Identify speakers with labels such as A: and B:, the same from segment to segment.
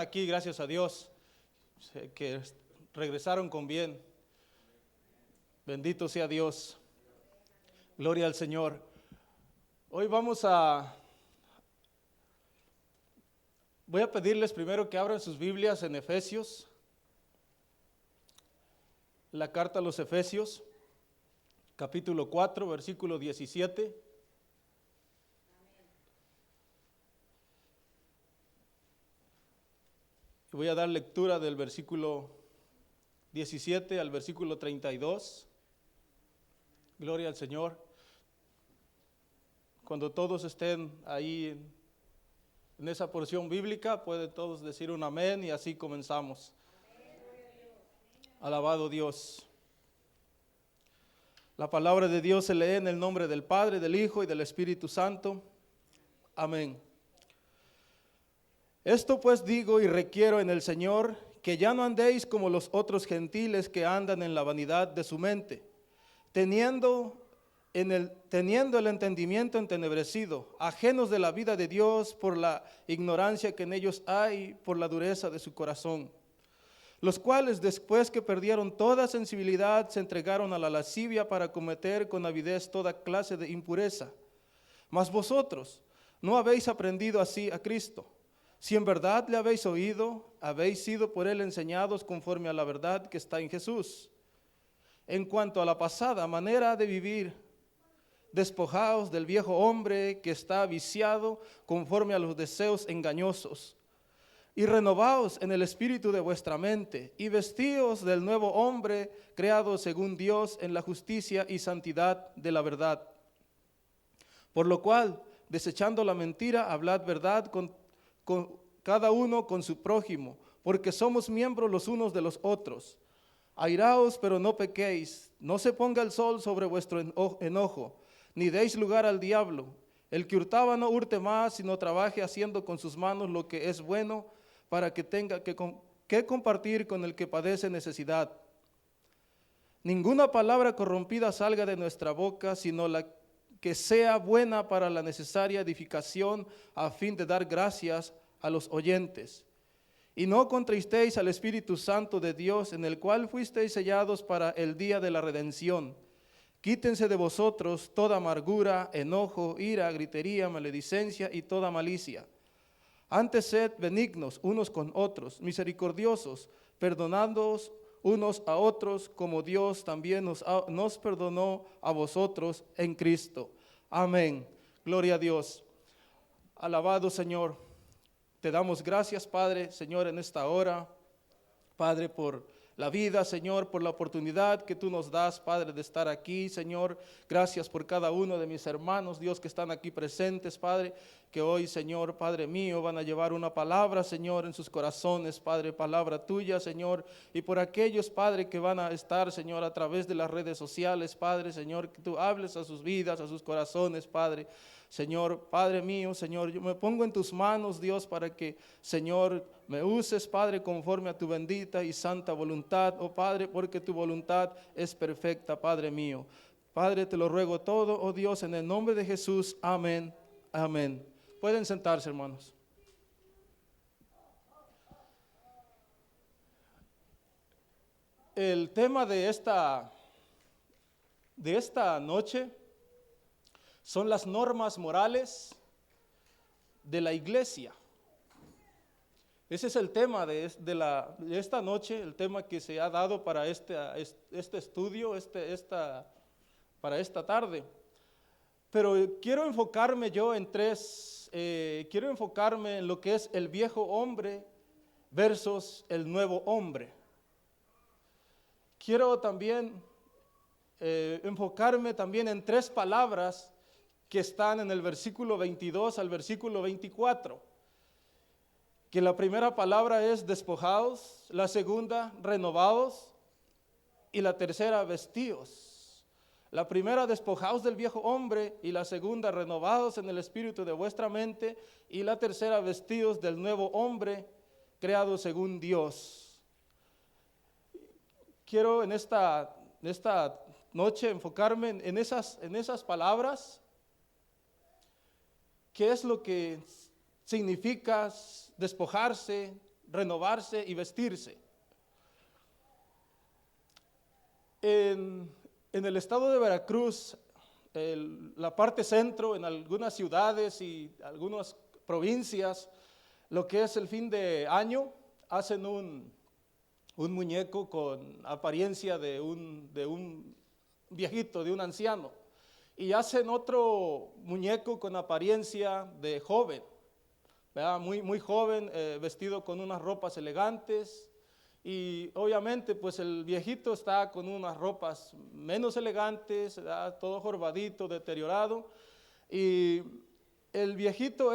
A: Aquí, gracias a Dios, que regresaron con bien. Bendito sea Dios. Gloria al Señor. Hoy voy a pedirles primero que abran sus Biblias en Efesios, la carta a los Efesios, capítulo 4, versículo 17. Voy a dar lectura del versículo 17 al versículo 32. Gloria al Señor. Cuando todos estén ahí en esa porción bíblica, pueden todos decir un amén y así comenzamos. Alabado Dios. La palabra de Dios se lee en el nombre del Padre, del Hijo y del Espíritu Santo. Amén. Esto pues digo y requiero en el Señor, que ya no andéis como los otros gentiles que andan en la vanidad de su mente, teniendo el entendimiento entenebrecido, ajenos de la vida de Dios por la ignorancia que en ellos hay, por la dureza de su corazón, los cuales después que perdieron toda sensibilidad se entregaron a la lascivia para cometer con avidez toda clase de impureza. Mas vosotros no habéis aprendido así a Cristo. Si en verdad le habéis oído, habéis sido por él enseñados conforme a la verdad que está en Jesús. En cuanto a la pasada manera de vivir, despojaos del viejo hombre que está viciado conforme a los deseos engañosos, y renovaos en el espíritu de vuestra mente, y vestíos del nuevo hombre creado según Dios en la justicia y santidad de la verdad. Por lo cual, desechando la mentira, hablad verdad con cada uno con su prójimo, porque somos miembros los unos de los otros. Airaos, pero no pequéis, no se ponga el sol sobre vuestro enojo, ni deis lugar al diablo. El que hurtaba no hurte más, sino trabaje haciendo con sus manos lo que es bueno, para que tenga que compartir con el que padece necesidad. Ninguna palabra corrompida salga de nuestra boca, sino la que sea buena para la necesaria edificación, a fin de dar gracias a los oyentes. Y no contristéis al Espíritu Santo de Dios, en el cual fuisteis sellados para el día de la redención. Quítense de vosotros toda amargura, enojo, ira, gritería, maledicencia y toda malicia. Antes sed benignos unos con otros, misericordiosos, perdonándoos unos a otros, como Dios también nos perdonó a vosotros en Cristo. Amén. Gloria a Dios. Alabado Señor. Te damos gracias, Padre, Señor, en esta hora. Padre, por la vida, Señor, por la oportunidad que tú nos das, Padre, de estar aquí, Señor. Gracias por cada uno de mis hermanos, Dios, que están aquí presentes, Padre, que hoy, Señor, Padre mío, van a llevar una palabra, Señor, en sus corazones, Padre, palabra tuya, Señor, y por aquellos, Padre, que van a estar, Señor, a través de las redes sociales, Padre, Señor, que tú hables a sus vidas, a sus corazones, Padre. Señor, Padre mío, Señor, yo me pongo en tus manos, Dios, para que, Señor, me uses, Padre, conforme a tu bendita y santa voluntad, oh Padre, porque tu voluntad es perfecta, Padre mío. Padre, te lo ruego todo, oh Dios, en el nombre de Jesús, amén, amén. Pueden sentarse, hermanos. El tema de esta noche son las normas morales de la iglesia. Ese es el tema de esta noche, el tema que se ha dado para este estudio, para esta tarde. Pero quiero enfocarme yo en quiero enfocarme en lo que es el viejo hombre versus el nuevo hombre. Quiero también enfocarme también en tres palabras que están en el versículo 22 al versículo 24, que la primera palabra es despojados, la segunda renovados y la tercera vestíos. La primera despojados del viejo hombre y la segunda renovados en el espíritu de vuestra mente y la tercera vestíos del nuevo hombre creado según Dios. Quiero en esta noche enfocarme en esas palabras. ¿Qué es lo que significa despojarse, renovarse y vestirse. En el estado de Veracruz, la parte centro, en algunas ciudades y algunas provincias, lo que es el fin de año, hacen un muñeco con apariencia de un viejito, de un anciano, y hacen otro muñeco con apariencia de joven, ¿verdad? Muy joven, vestido con unas ropas elegantes, y obviamente pues el viejito está con unas ropas menos elegantes, ¿verdad? Todo jorobadito, deteriorado, y el viejito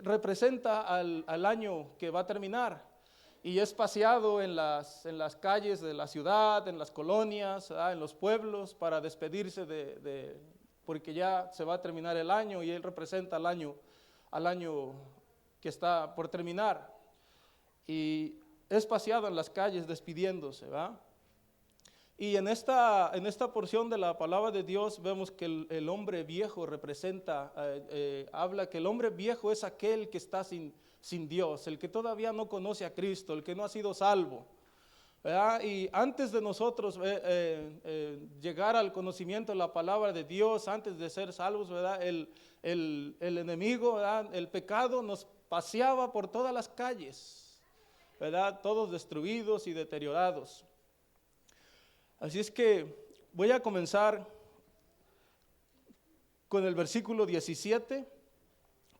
A: representa al año que va a terminar, y es paseado en las calles de la ciudad, en las colonias, ¿verdad? En los pueblos, para despedirse porque ya se va a terminar el año, y él representa al año que está por terminar, y es paseado en las calles despidiéndose, ¿verdad? Y en esta porción de la palabra de Dios vemos que el hombre viejo representa, habla que el hombre viejo es aquel que está sin Dios, el que todavía no conoce a Cristo, el que no ha sido salvo, ¿verdad? Y antes de nosotros llegar al conocimiento de la palabra de Dios, antes de ser salvos, ¿verdad? El enemigo, ¿verdad? El pecado nos paseaba por todas las calles, ¿verdad? Todos destruidos y deteriorados. Así es que voy a comenzar con el versículo 17,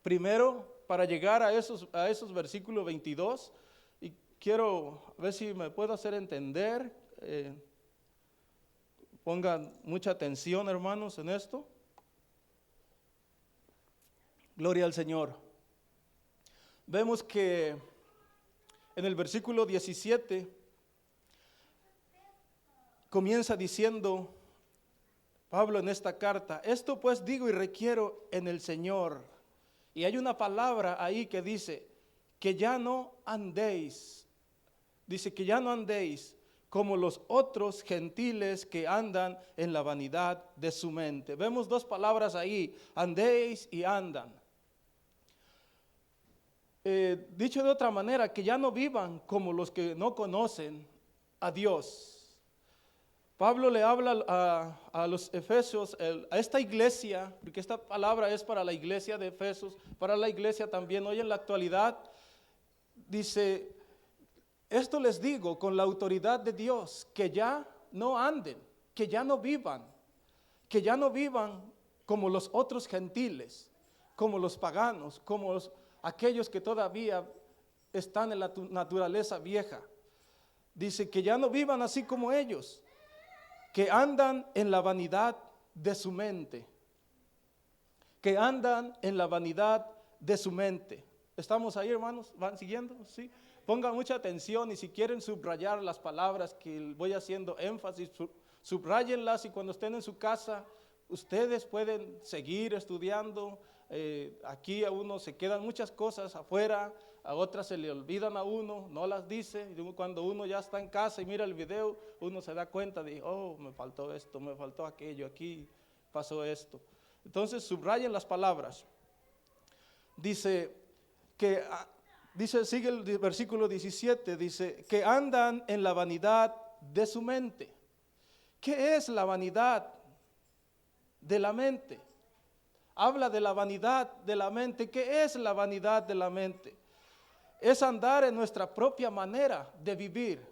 A: primero para llegar a esos versículos 22, y quiero ver si me puedo hacer entender. Pongan mucha atención, hermanos, en esto. Gloria al Señor. Vemos que en el versículo 17 comienza diciendo Pablo en esta carta: esto pues digo y requiero en el Señor. Y hay una palabra ahí que dice que ya no andéis, como los otros gentiles que andan en la vanidad de su mente. Vemos dos palabras ahí, andéis y andan. Dicho de otra manera, que ya no vivan como los que no conocen a Dios. Pablo le habla a los Efesios, a esta iglesia, porque esta palabra es para la iglesia de Efesios, para la iglesia también hoy en la actualidad. Dice: esto les digo con la autoridad de Dios, que ya no anden, que ya no vivan como los otros gentiles, como los paganos, como aquellos que todavía están en la naturaleza vieja. Dice que ya no vivan así como ellos, que andan en la vanidad de su mente, que andan en la vanidad de su mente. ¿Estamos ahí, hermanos? ¿Van siguiendo? ¿Sí? Pongan mucha atención, y si quieren subrayar las palabras que voy haciendo énfasis, subrayenlas, y cuando estén en su casa, ustedes pueden seguir estudiando. Aquí a uno se quedan muchas cosas afuera, a otras se le olvidan a uno, no las dice. Y cuando uno ya está en casa y mira el video, uno se da cuenta de: oh, me faltó esto, me faltó aquello, aquí pasó esto. Entonces subrayen las palabras. Dice, sigue el versículo 17, dice que andan en la vanidad de su mente. ¿Qué es la vanidad de la mente? Habla de la vanidad de la mente. ¿Qué es la vanidad de la mente? Es andar en nuestra propia manera de vivir.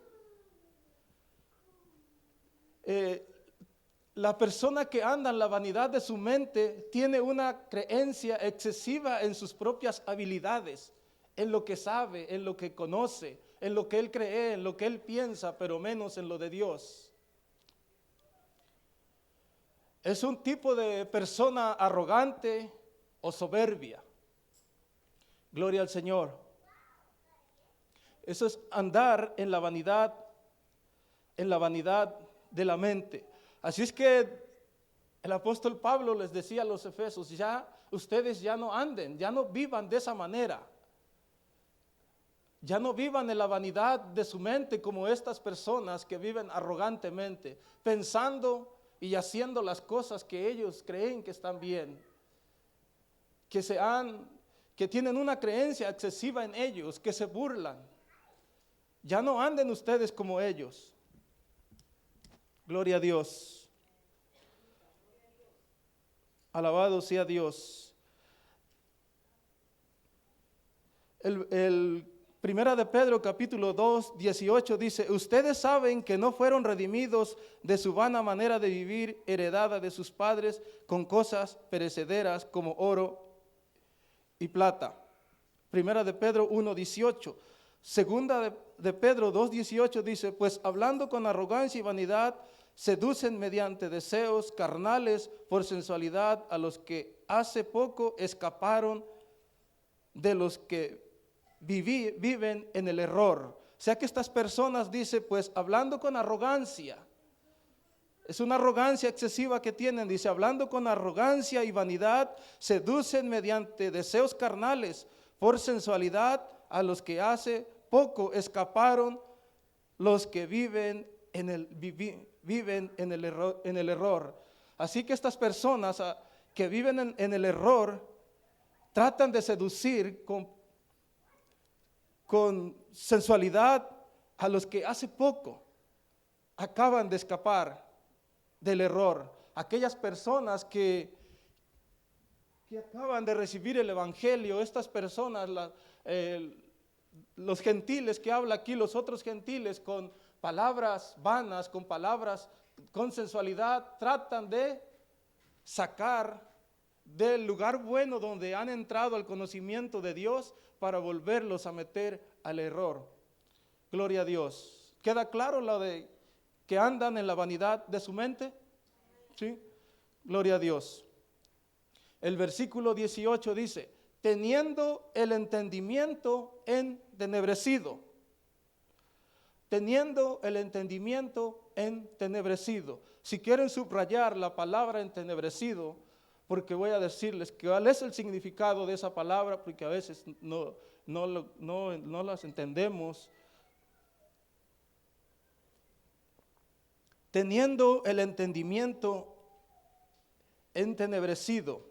A: La persona que anda en la vanidad de su mente tiene una creencia excesiva en sus propias habilidades, en lo que sabe, en lo que conoce, en lo que él cree, en lo que él piensa, pero menos en lo de Dios. Es un tipo de persona arrogante o soberbia. Gloria al Señor. Eso es andar en la vanidad de la mente. Así es que el apóstol Pablo les decía a los efesios: ya ustedes ya no anden, ya no vivan de esa manera. Ya no vivan en la vanidad de su mente como estas personas que viven arrogantemente, pensando y haciendo las cosas que ellos creen que están bien, que tienen una creencia excesiva en ellos, que se burlan, Ya no anden ustedes como ellos. Gloria a Dios. Alabado sea Dios. El Primera de Pedro capítulo 2, 18 dice: ustedes saben que no fueron redimidos de su vana manera de vivir heredada de sus padres con cosas perecederas como oro y plata. Primera de Pedro 1, 18. Segunda de Pedro 2, 18 dice: pues hablando con arrogancia y vanidad, seducen mediante deseos carnales por sensualidad a los que hace poco escaparon de los que viven en el error. O sea que estas personas, dice, pues hablando con arrogancia, es una arrogancia excesiva que tienen, dice, hablando con arrogancia y vanidad, seducen mediante deseos carnales por sensualidad a los que hace poco escaparon los que viven en el error. Así que estas personas que viven en el error tratan de seducir con sensualidad a los que hace poco acaban de escapar del error. Aquellas personas que acaban de recibir el evangelio, estas personas, los gentiles que habla aquí, los otros gentiles, con palabras vanas, con palabras con sensualidad, tratan de sacar del lugar bueno donde han entrado al conocimiento de Dios para volverlos a meter al error. Gloria a Dios. ¿Queda claro lo de que andan en la vanidad de su mente? ¿Sí? Gloria a Dios. El versículo 18 dice: teniendo el entendimiento entenebrecido. Teniendo el entendimiento entenebrecido. Si quieren subrayar la palabra entenebrecido, porque voy a decirles cuál es el significado de esa palabra, porque a veces no las entendemos. Teniendo el entendimiento entenebrecido,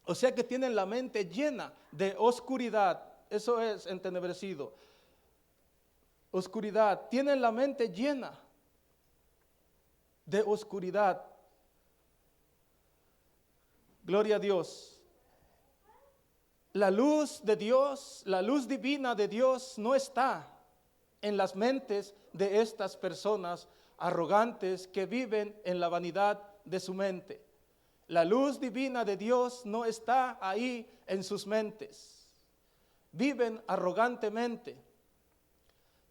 A: o sea que tienen la mente llena de oscuridad. Eso es entenebrecido. Oscuridad, tienen la mente llena de oscuridad. Gloria a Dios. La luz de Dios, la luz divina de Dios no está en las mentes de estas personas arrogantes que viven en la vanidad de su mente. La luz divina de Dios no está ahí en sus mentes. Viven arrogantemente,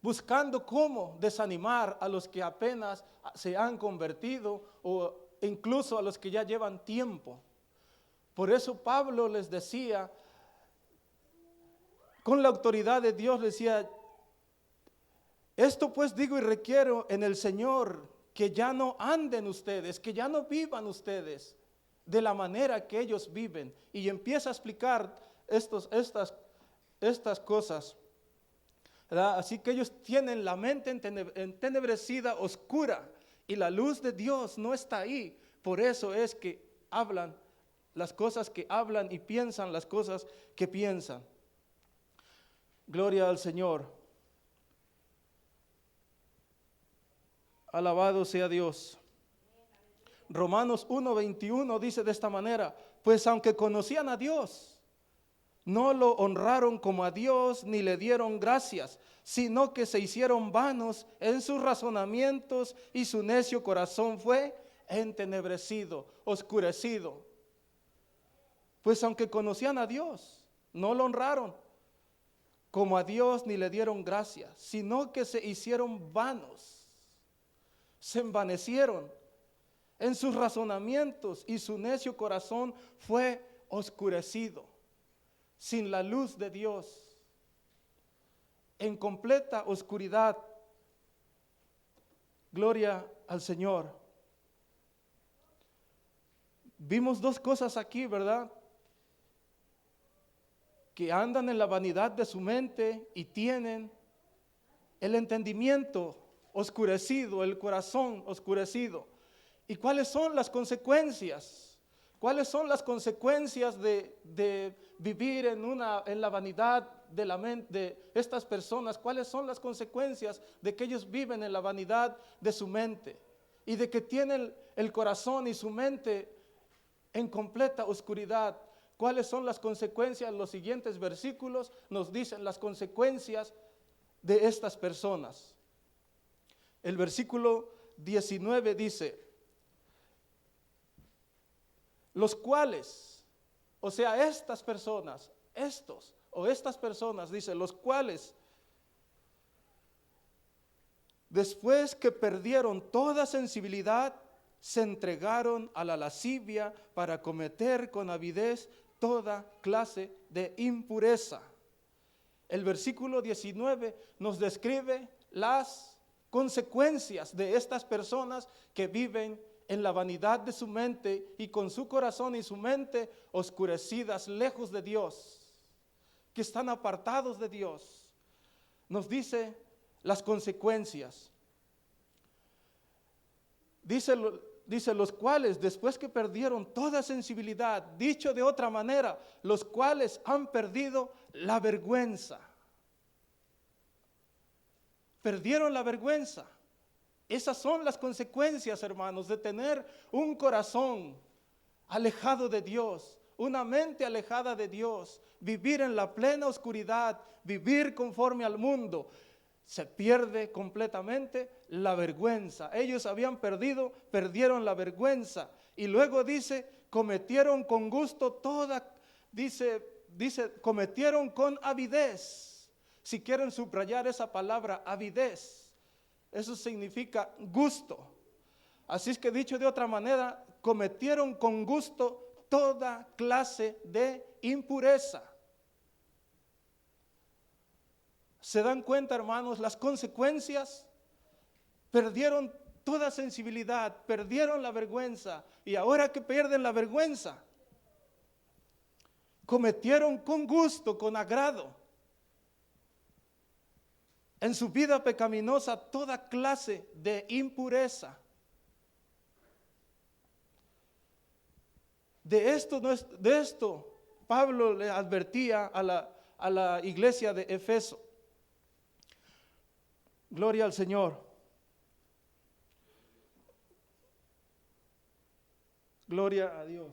A: buscando cómo desanimar a los que apenas se han convertido o incluso a los que ya llevan tiempo. Por eso Pablo les decía, con la autoridad de Dios, les decía: esto pues digo y requiero en el Señor, que ya no anden ustedes, que ya no vivan ustedes de la manera que ellos viven. Y empieza a explicar estas cosas, ¿verdad? Así que ellos tienen la mente entenebrecida, oscura, y la luz de Dios no está ahí. Por eso es que hablan las cosas que hablan y piensan las cosas que piensan. Gloria al Señor. Alabado sea Dios. Romanos 1:21 dice de esta manera: pues aunque conocían a Dios, no lo honraron como a Dios ni le dieron gracias, sino que se hicieron vanos en sus razonamientos y su necio corazón fue entenebrecido, oscurecido. Pues aunque conocían a Dios, no lo honraron como a Dios ni le dieron gracias, sino que se hicieron vanos, se envanecieron en sus razonamientos y su necio corazón fue oscurecido. Sin la luz de Dios, en completa oscuridad. Gloria al Señor. Vimos dos cosas aquí, ¿verdad? Que andan en la vanidad de su mente y tienen el entendimiento oscurecido, el corazón oscurecido. ¿Y cuáles son las consecuencias? ¿Cuáles son las consecuencias de vivir en la vanidad de la mente de estas personas, cuáles son las consecuencias de que ellos viven en la vanidad de su mente y de que tienen el corazón y su mente en completa oscuridad. ¿Cuáles son las consecuencias? Los siguientes versículos nos dicen las consecuencias de estas personas. El versículo 19 dice: los cuales, o sea, estas personas, estas personas, dice, los cuales, después que perdieron toda sensibilidad, se entregaron a la lascivia para cometer con avidez toda clase de impureza. El versículo 19 nos describe las consecuencias de estas personas que viven en la vanidad de su mente y con su corazón y su mente oscurecidas, lejos de Dios, que están apartados de Dios. Nos dice las consecuencias. Dice los cuales, después que perdieron toda sensibilidad, dicho de otra manera, los cuales han perdido la vergüenza. Perdieron la vergüenza. Esas son las consecuencias, hermanos, de tener un corazón alejado de Dios, una mente alejada de Dios, vivir en la plena oscuridad, vivir conforme al mundo. Se pierde completamente la vergüenza. Ellos perdieron la vergüenza. Y luego dice, cometieron con gusto cometieron con avidez. Si quieren subrayar esa palabra, avidez, eso significa gusto. Así es que dicho de otra manera, cometieron con gusto toda clase de impureza. ¿Se dan cuenta, hermanos, las consecuencias? Perdieron toda sensibilidad, perdieron la vergüenza, y ahora que pierden la vergüenza, cometieron con gusto, con agrado, en su vida pecaminosa toda clase de impureza. De esto Pablo le advertía a la iglesia de Efeso. Gloria al Señor. Gloria a Dios.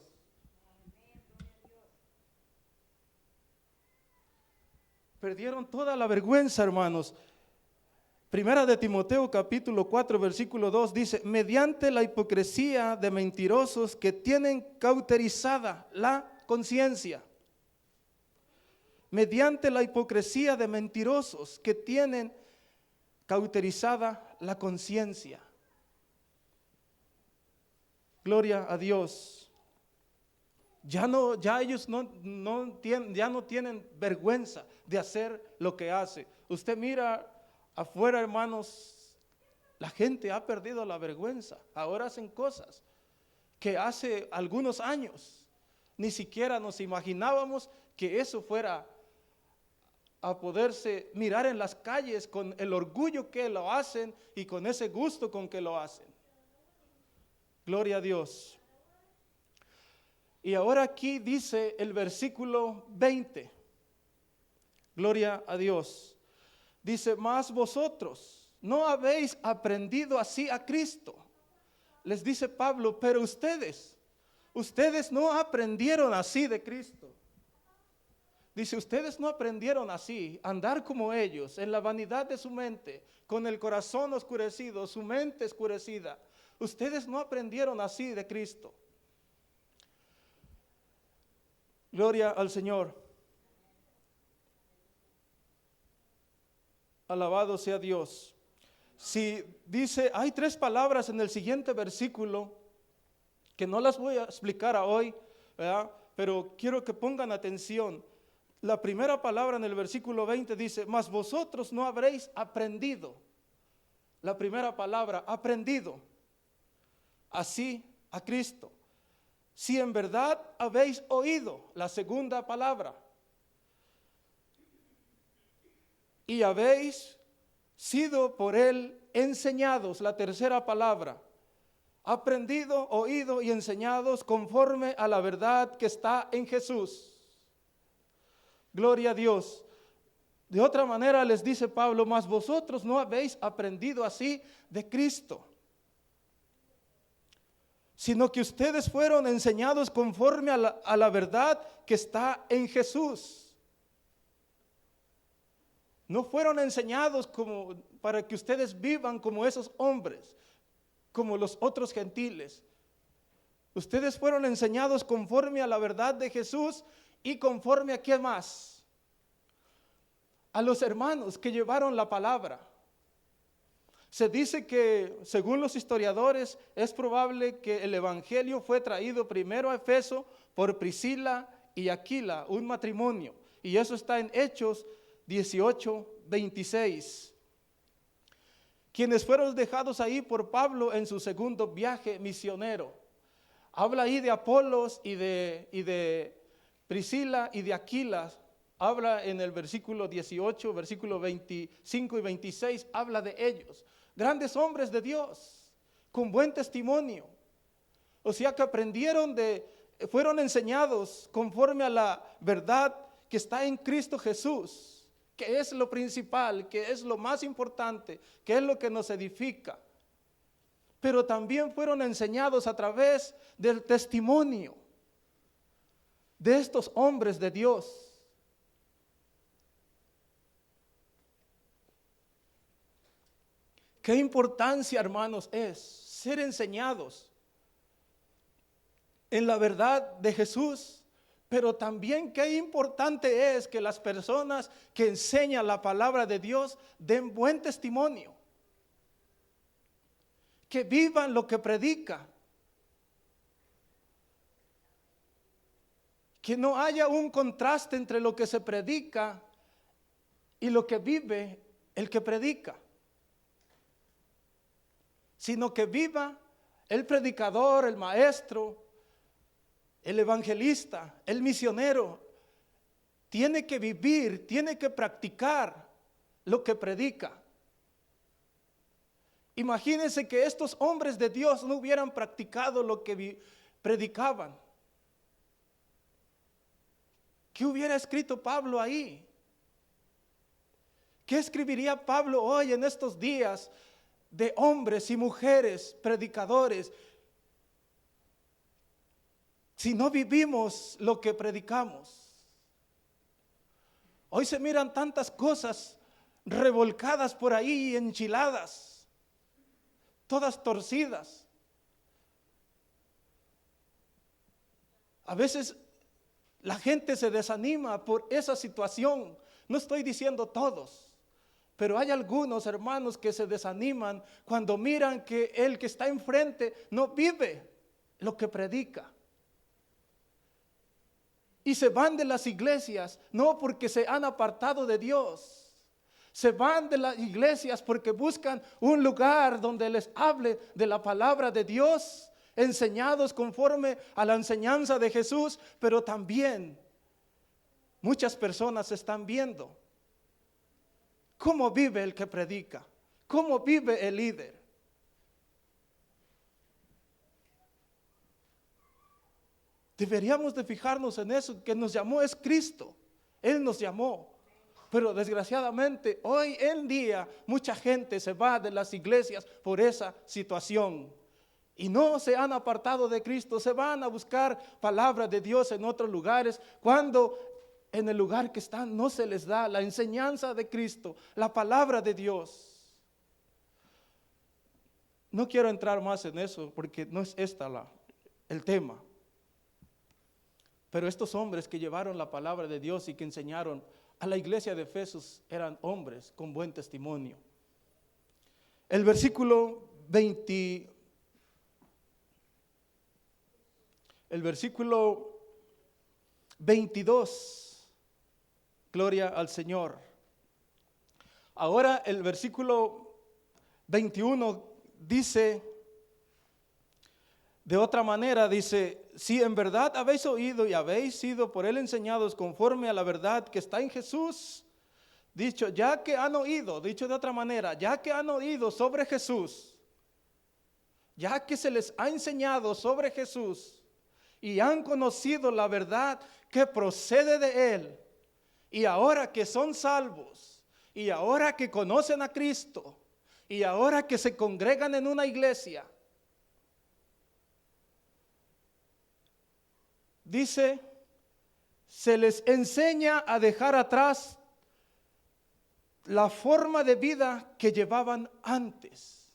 A: Perdieron toda la vergüenza, hermanos. Primera de Timoteo capítulo 4 versículo 2 dice: mediante la hipocresía de mentirosos que tienen cauterizada la conciencia. Mediante la hipocresía de mentirosos que tienen cauterizada la conciencia. Gloria a Dios. Ya ellos no tienen vergüenza de hacer lo que hace. Usted mira afuera, hermanos, la gente ha perdido la vergüenza. Ahora hacen cosas que hace algunos años ni siquiera nos imaginábamos que eso fuera a poderse mirar en las calles con el orgullo que lo hacen y con ese gusto con que lo hacen. Gloria a Dios. Y ahora aquí dice el versículo 20. Gloria a Dios. Dice: mas vosotros no habéis aprendido así a Cristo. Les dice Pablo, pero ustedes no aprendieron así de Cristo. Dice, ustedes no aprendieron así, andar como ellos, en la vanidad de su mente, con el corazón oscurecido, su mente oscurecida. Ustedes no aprendieron así de Cristo. Gloria al Señor. Alabado sea Dios. Si dice, hay 3 palabras en el siguiente versículo que no las voy a explicar hoy, ¿verdad? Pero quiero que pongan atención. La primera palabra en el versículo 20 dice: mas vosotros no habréis aprendido. La primera palabra, aprendido, así a Cristo. Si en verdad habéis oído, la segunda palabra, y habéis sido por él enseñados, la tercera palabra, aprendido, oído y enseñados conforme a la verdad que está en Jesús. Gloria a Dios. De otra manera les dice Pablo, mas vosotros no habéis aprendido así de Cristo, sino que ustedes fueron enseñados conforme a la verdad que está en Jesús. No fueron enseñados como para que ustedes vivan como esos hombres, como los otros gentiles. Ustedes fueron enseñados conforme a la verdad de Jesús y conforme a ¿qué más? A los hermanos que llevaron la palabra. Se dice que, según los historiadores, es probable que el evangelio fue traído primero a Efeso por Priscila y Aquila, un matrimonio. Y eso está en Hechos 18:26. Quienes fueron dejados ahí por Pablo en su segundo viaje misionero. Habla ahí de Apolos y de Priscila y de Aquila. Habla en el versículo 18, versículo 25 y 26, habla de ellos. Grandes hombres de Dios, con buen testimonio. O sea que fueron enseñados conforme a la verdad que está en Cristo Jesús, que es lo principal, que es lo más importante, que es lo que nos edifica. Pero también fueron enseñados a través del testimonio de estos hombres de Dios. Qué importancia, hermanos, es ser enseñados en la verdad de Jesús, pero también qué importante es que las personas que enseñan la palabra de Dios den buen testimonio, que vivan lo que predica, que no haya un contraste entre lo que se predica y lo que vive el que predica, sino que viva el predicador, el maestro, el evangelista, el misionero. Tiene que vivir, tiene que practicar lo que predica. Imagínense que estos hombres de Dios no hubieran practicado lo que predicaban. ¿Qué hubiera escrito Pablo ahí? ¿Qué escribiría Pablo hoy en estos días de hombres y mujeres predicadores si no vivimos lo que predicamos? Hoy se miran tantas cosas revolcadas por ahí, enchiladas, todas torcidas. A veces la gente se desanima por esa situación. No estoy diciendo todos, pero hay algunos hermanos que se desaniman cuando miran que el que está enfrente no vive lo que predica. Y se van de las iglesias, no porque se han apartado de Dios. Se van de las iglesias porque buscan un lugar donde les hable de la palabra de Dios, enseñados conforme a la enseñanza de Jesús, pero también muchas personas están viendo cómo vive el que predica, cómo vive el líder. Deberíamos de fijarnos en eso, que nos llamó es Cristo, Él nos llamó. Pero desgraciadamente hoy en día mucha gente se va de las iglesias por esa situación. Y no se han apartado de Cristo, se van a buscar palabra de Dios en otros lugares, cuando en el lugar que están no se les da la enseñanza de Cristo, la palabra de Dios. No quiero entrar más en eso porque no es el tema. Pero estos hombres que llevaron la palabra de Dios y que enseñaron a la iglesia de Efesos eran hombres con buen testimonio. El versículo 22, gloria al Señor. Ahora el versículo 21 dice de otra manera, dice: si en verdad habéis oído y habéis sido por él enseñados conforme a la verdad que está en Jesús, dicho de otra manera, ya que han oído sobre Jesús, ya que se les ha enseñado sobre Jesús y han conocido la verdad que procede de él, Y ahora que son salvos, y ahora que conocen a Cristo, y ahora que se congregan en una iglesia, dice, se les enseña a dejar atrás la forma de vida que llevaban antes.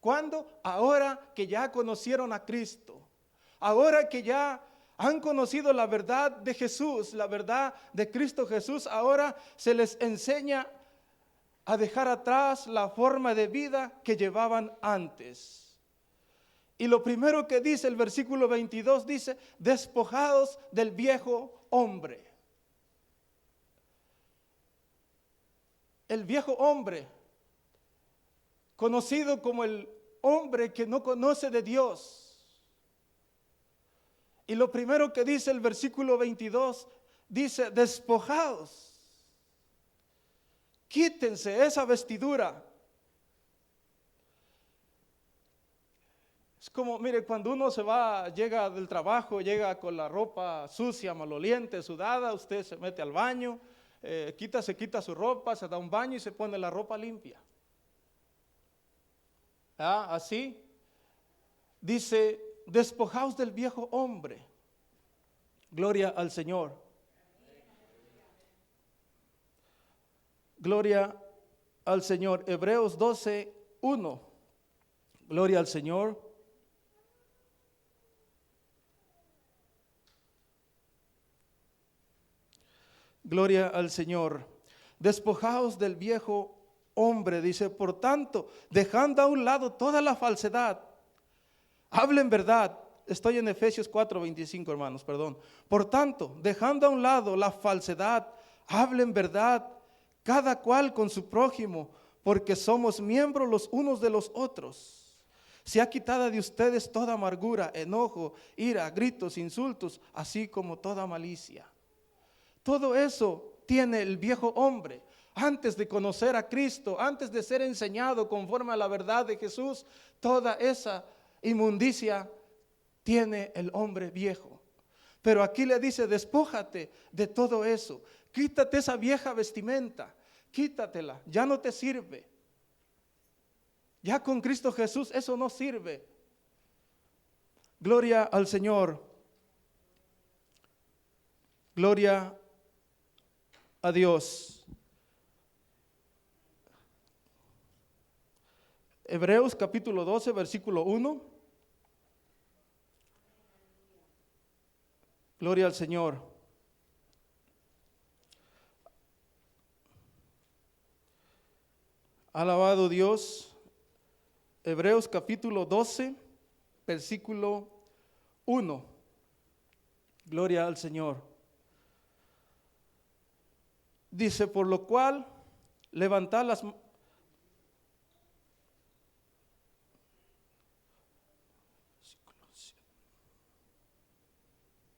A: ¿Cuándo? Ahora que ya conocieron a Cristo, ahora que ya han conocido la verdad de Jesús, la verdad de Cristo Jesús, ahora se les enseña a dejar atrás la forma de vida que llevaban antes. Y lo primero que dice el versículo 22 dice, despojados del viejo hombre. El viejo hombre, conocido como el hombre que no conoce de Dios. Y lo primero que dice el versículo 22, dice, despojados. Quítense esa vestidura. Es como, mire, cuando uno se va, llega del trabajo, llega con la ropa sucia, maloliente, sudada, usted se mete al baño, se quita su ropa, se da un baño y se pone la ropa limpia. Así, dice, despojaos del viejo hombre. Gloria al Señor. Gloria al Señor. Hebreos 12:1. Gloria al Señor. Gloria al Señor. Despojaos del viejo hombre, dice, por tanto, dejando a un lado toda la falsedad, hablen verdad. Estoy en Efesios 4:25, hermanos, perdón. Por tanto, dejando a un lado la falsedad, hablen verdad, cada cual con su prójimo, porque somos miembros los unos de los otros. Sea quitada de ustedes toda amargura, enojo, ira, gritos, insultos, así como toda malicia. Todo eso tiene el viejo hombre. Antes de conocer a Cristo, antes de ser enseñado conforme a la verdad de Jesús, toda esa inmundicia tiene el hombre viejo. Pero aquí le dice, despójate de todo eso. Quítate esa vieja vestimenta, quítatela, ya no te sirve. Ya con Cristo Jesús eso no sirve. Gloria al Señor. Gloria a Dios. Hebreos capítulo 12, versículo 1. Gloria al Señor. Alabado Dios. Hebreos capítulo 12, versículo 1. Gloria al Señor. Dice, por lo cual, levantad las manos.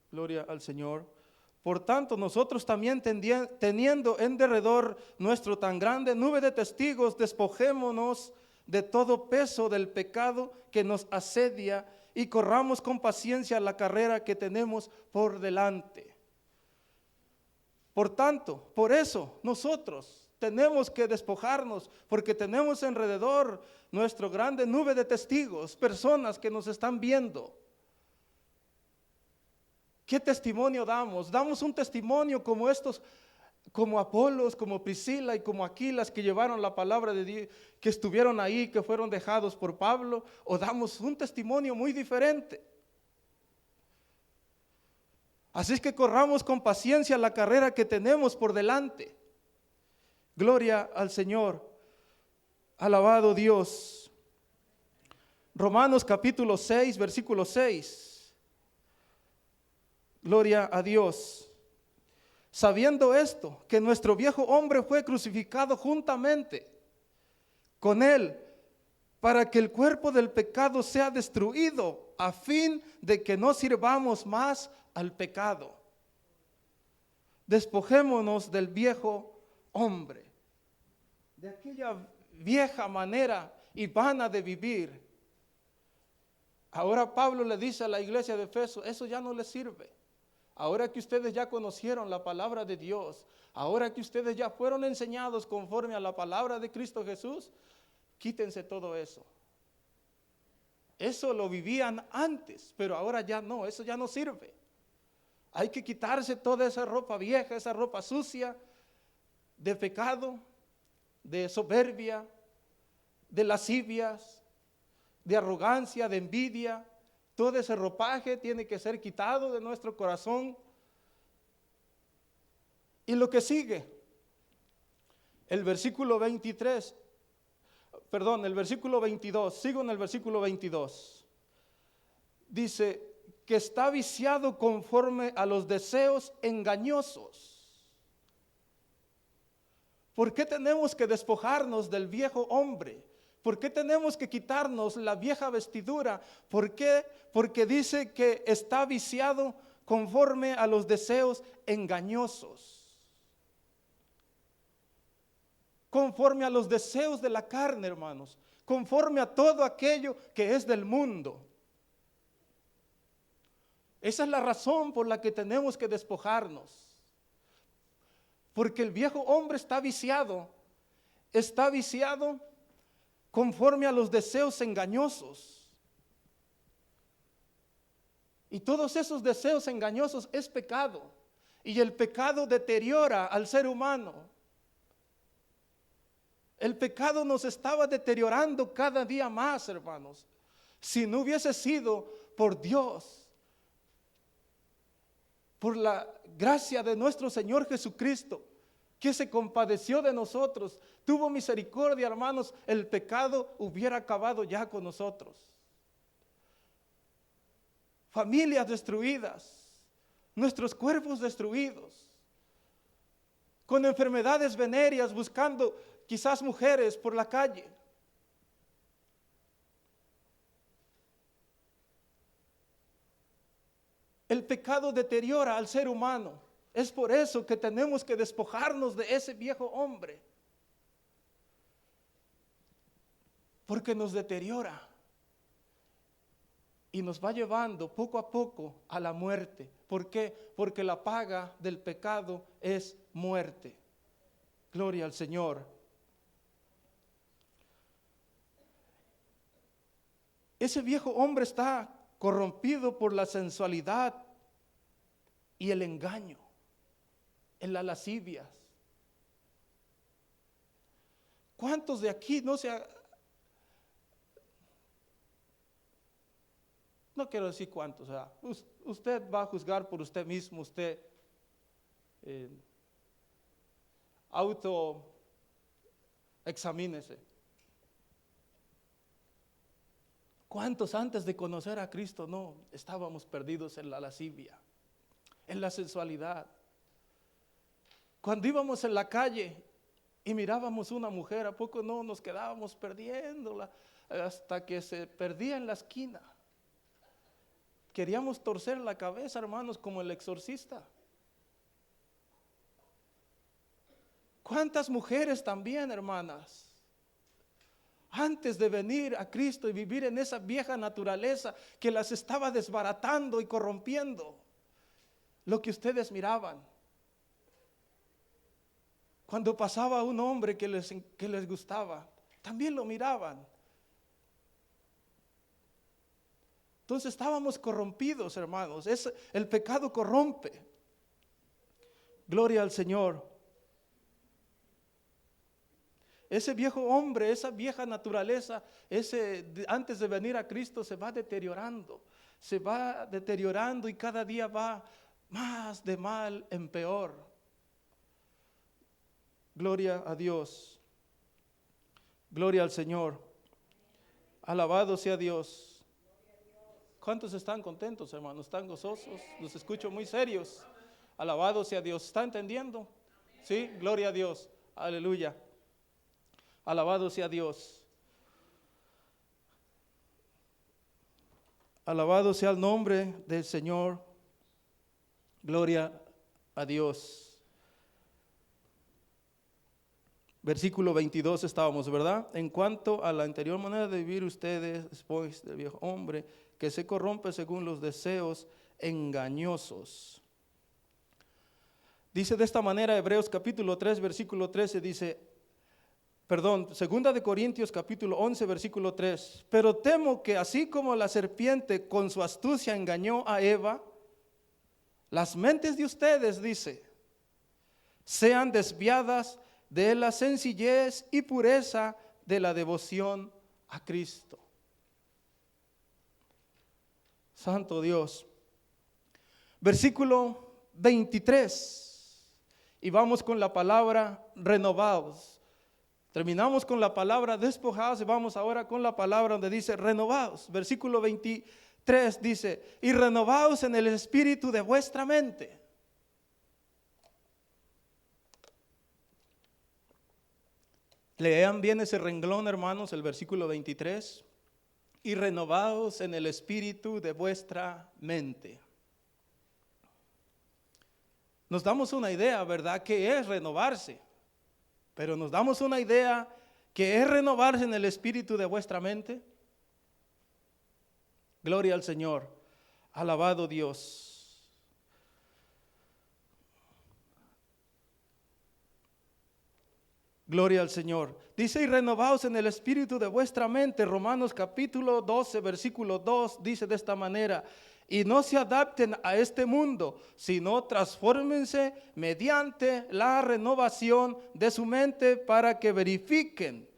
A: Gloria al Señor. Por tanto, nosotros también teniendo en derredor nuestro tan grande nube de testigos, despojémonos de todo peso del pecado que nos asedia y corramos con paciencia la carrera que tenemos por delante. Por tanto, por eso nosotros tenemos que despojarnos, porque tenemos alrededor nuestra grande nube de testigos, personas que nos están viendo. ¿Qué testimonio damos? Damos un testimonio como estos, como Apolos, como Priscila y como Aquilas, que llevaron la palabra de Dios, que estuvieron ahí, que fueron dejados por Pablo, o damos un testimonio muy diferente. Así es que corramos con paciencia la carrera que tenemos por delante. Gloria al Señor. Alabado Dios. Romanos capítulo 6, versículo 6. Gloria a Dios. Sabiendo esto, que nuestro viejo hombre fue crucificado juntamente con él, para que el cuerpo del pecado sea destruido, a fin de que no sirvamos más al pecado. Despojémonos del viejo hombre, de aquella vieja manera y vana de vivir. Ahora Pablo le dice a la iglesia de Efeso, eso ya no le sirve. ahora que ustedes ya conocieron la palabra de Dios, ahora que ustedes ya fueron enseñados conforme a la palabra de Cristo Jesús, quítense todo eso. Eso lo vivían antes, pero ahora ya no, eso ya no sirve. Hay que quitarse toda esa ropa vieja, esa ropa sucia de pecado, de soberbia, de lascivias, de arrogancia, de envidia. Todo ese ropaje tiene que ser quitado de nuestro corazón. Y lo que sigue, el versículo 22, sigo en el versículo 22. Dice que está viciado conforme a los deseos engañosos. ¿Por qué tenemos que despojarnos del viejo hombre? ¿Por qué tenemos que quitarnos la vieja vestidura? ¿Por qué? Porque dice que está viciado conforme a los deseos engañosos. Conforme a los deseos de la carne, hermanos. Conforme a todo aquello que es del mundo. Esa es la razón por la que tenemos que despojarnos. Porque el viejo hombre está viciado conforme a los deseos engañosos. Y todos esos deseos engañosos es pecado. Y el pecado deteriora al ser humano. El pecado nos estaba deteriorando cada día más, hermanos. Si no hubiese sido por Dios, por la gracia de nuestro Señor Jesucristo, que se compadeció de nosotros, tuvo misericordia, hermanos, el pecado hubiera acabado ya con nosotros. Familias destruidas, nuestros cuerpos destruidos, con enfermedades venéreas, buscando quizás mujeres por la calle. El pecado deteriora al ser humano. Es por eso que tenemos que despojarnos de ese viejo hombre. Porque nos deteriora. Y nos va llevando poco a poco a la muerte. ¿Por qué? Porque la paga del pecado es muerte. Gloria al Señor. Ese viejo hombre está corrompido por la sensualidad y el engaño, en las lascivias. ¿Cuántos de aquí no quiero decir cuántos, o sea, usted va a juzgar por usted mismo, usted examínese. ¿Cuántos antes de conocer a Cristo no estábamos perdidos en la lascivia, en la sensualidad? Cuando íbamos en la calle y mirábamos una mujer, ¿a poco no nos quedábamos perdiéndola hasta que se perdía en la esquina? Queríamos torcer la cabeza, hermanos, como el exorcista. ¿Cuántas mujeres también, hermanas? Antes de venir a Cristo y vivir en esa vieja naturaleza que las estaba desbaratando y corrompiendo, lo que ustedes miraban. Cuando pasaba un hombre que les gustaba, también lo miraban. Entonces estábamos corrompidos, hermanos. El pecado corrompe. Gloria al Señor. Ese viejo hombre, esa vieja naturaleza, antes de venir a Cristo se va deteriorando y cada día va más de mal en peor. Gloria a Dios. Gloria al Señor. Alabado sea Dios. ¿Cuántos están contentos, hermanos? ¿Están gozosos? Los escucho muy serios. Alabado sea Dios. ¿Está entendiendo? Sí, gloria a Dios. Aleluya. Alabado sea Dios. Alabado sea el nombre del Señor. Gloria a Dios. Versículo 22 estábamos, ¿verdad? En cuanto a la anterior manera de vivir ustedes después del viejo hombre, que se corrompe según los deseos engañosos. Dice de esta manera Hebreos capítulo 3, versículo 13, dice, perdón, segunda de Corintios capítulo 11, versículo 3, pero temo que así como la serpiente con su astucia engañó a Eva, las mentes de ustedes, dice, sean desviadas de la sencillez y pureza de la devoción a Cristo. Santo Dios. Versículo 23. Y vamos con la palabra renovados. Terminamos con la palabra despojados y vamos ahora con la palabra donde dice renovados. Versículo 23 dice, y renovados en el espíritu de vuestra mente. Lean bien ese renglón, hermanos, el versículo 23. Y renovados en el espíritu de vuestra mente. Nos damos una idea, ¿verdad?, que es renovarse. Pero nos damos una idea que es renovarse en el espíritu de vuestra mente. Gloria al Señor. Alabado Dios. Gloria al Señor. Dice, y renovaos en el espíritu de vuestra mente. Romanos capítulo 12, versículo 2, dice de esta manera, y no se adapten a este mundo, sino transfórmense mediante la renovación de su mente para que verifiquen.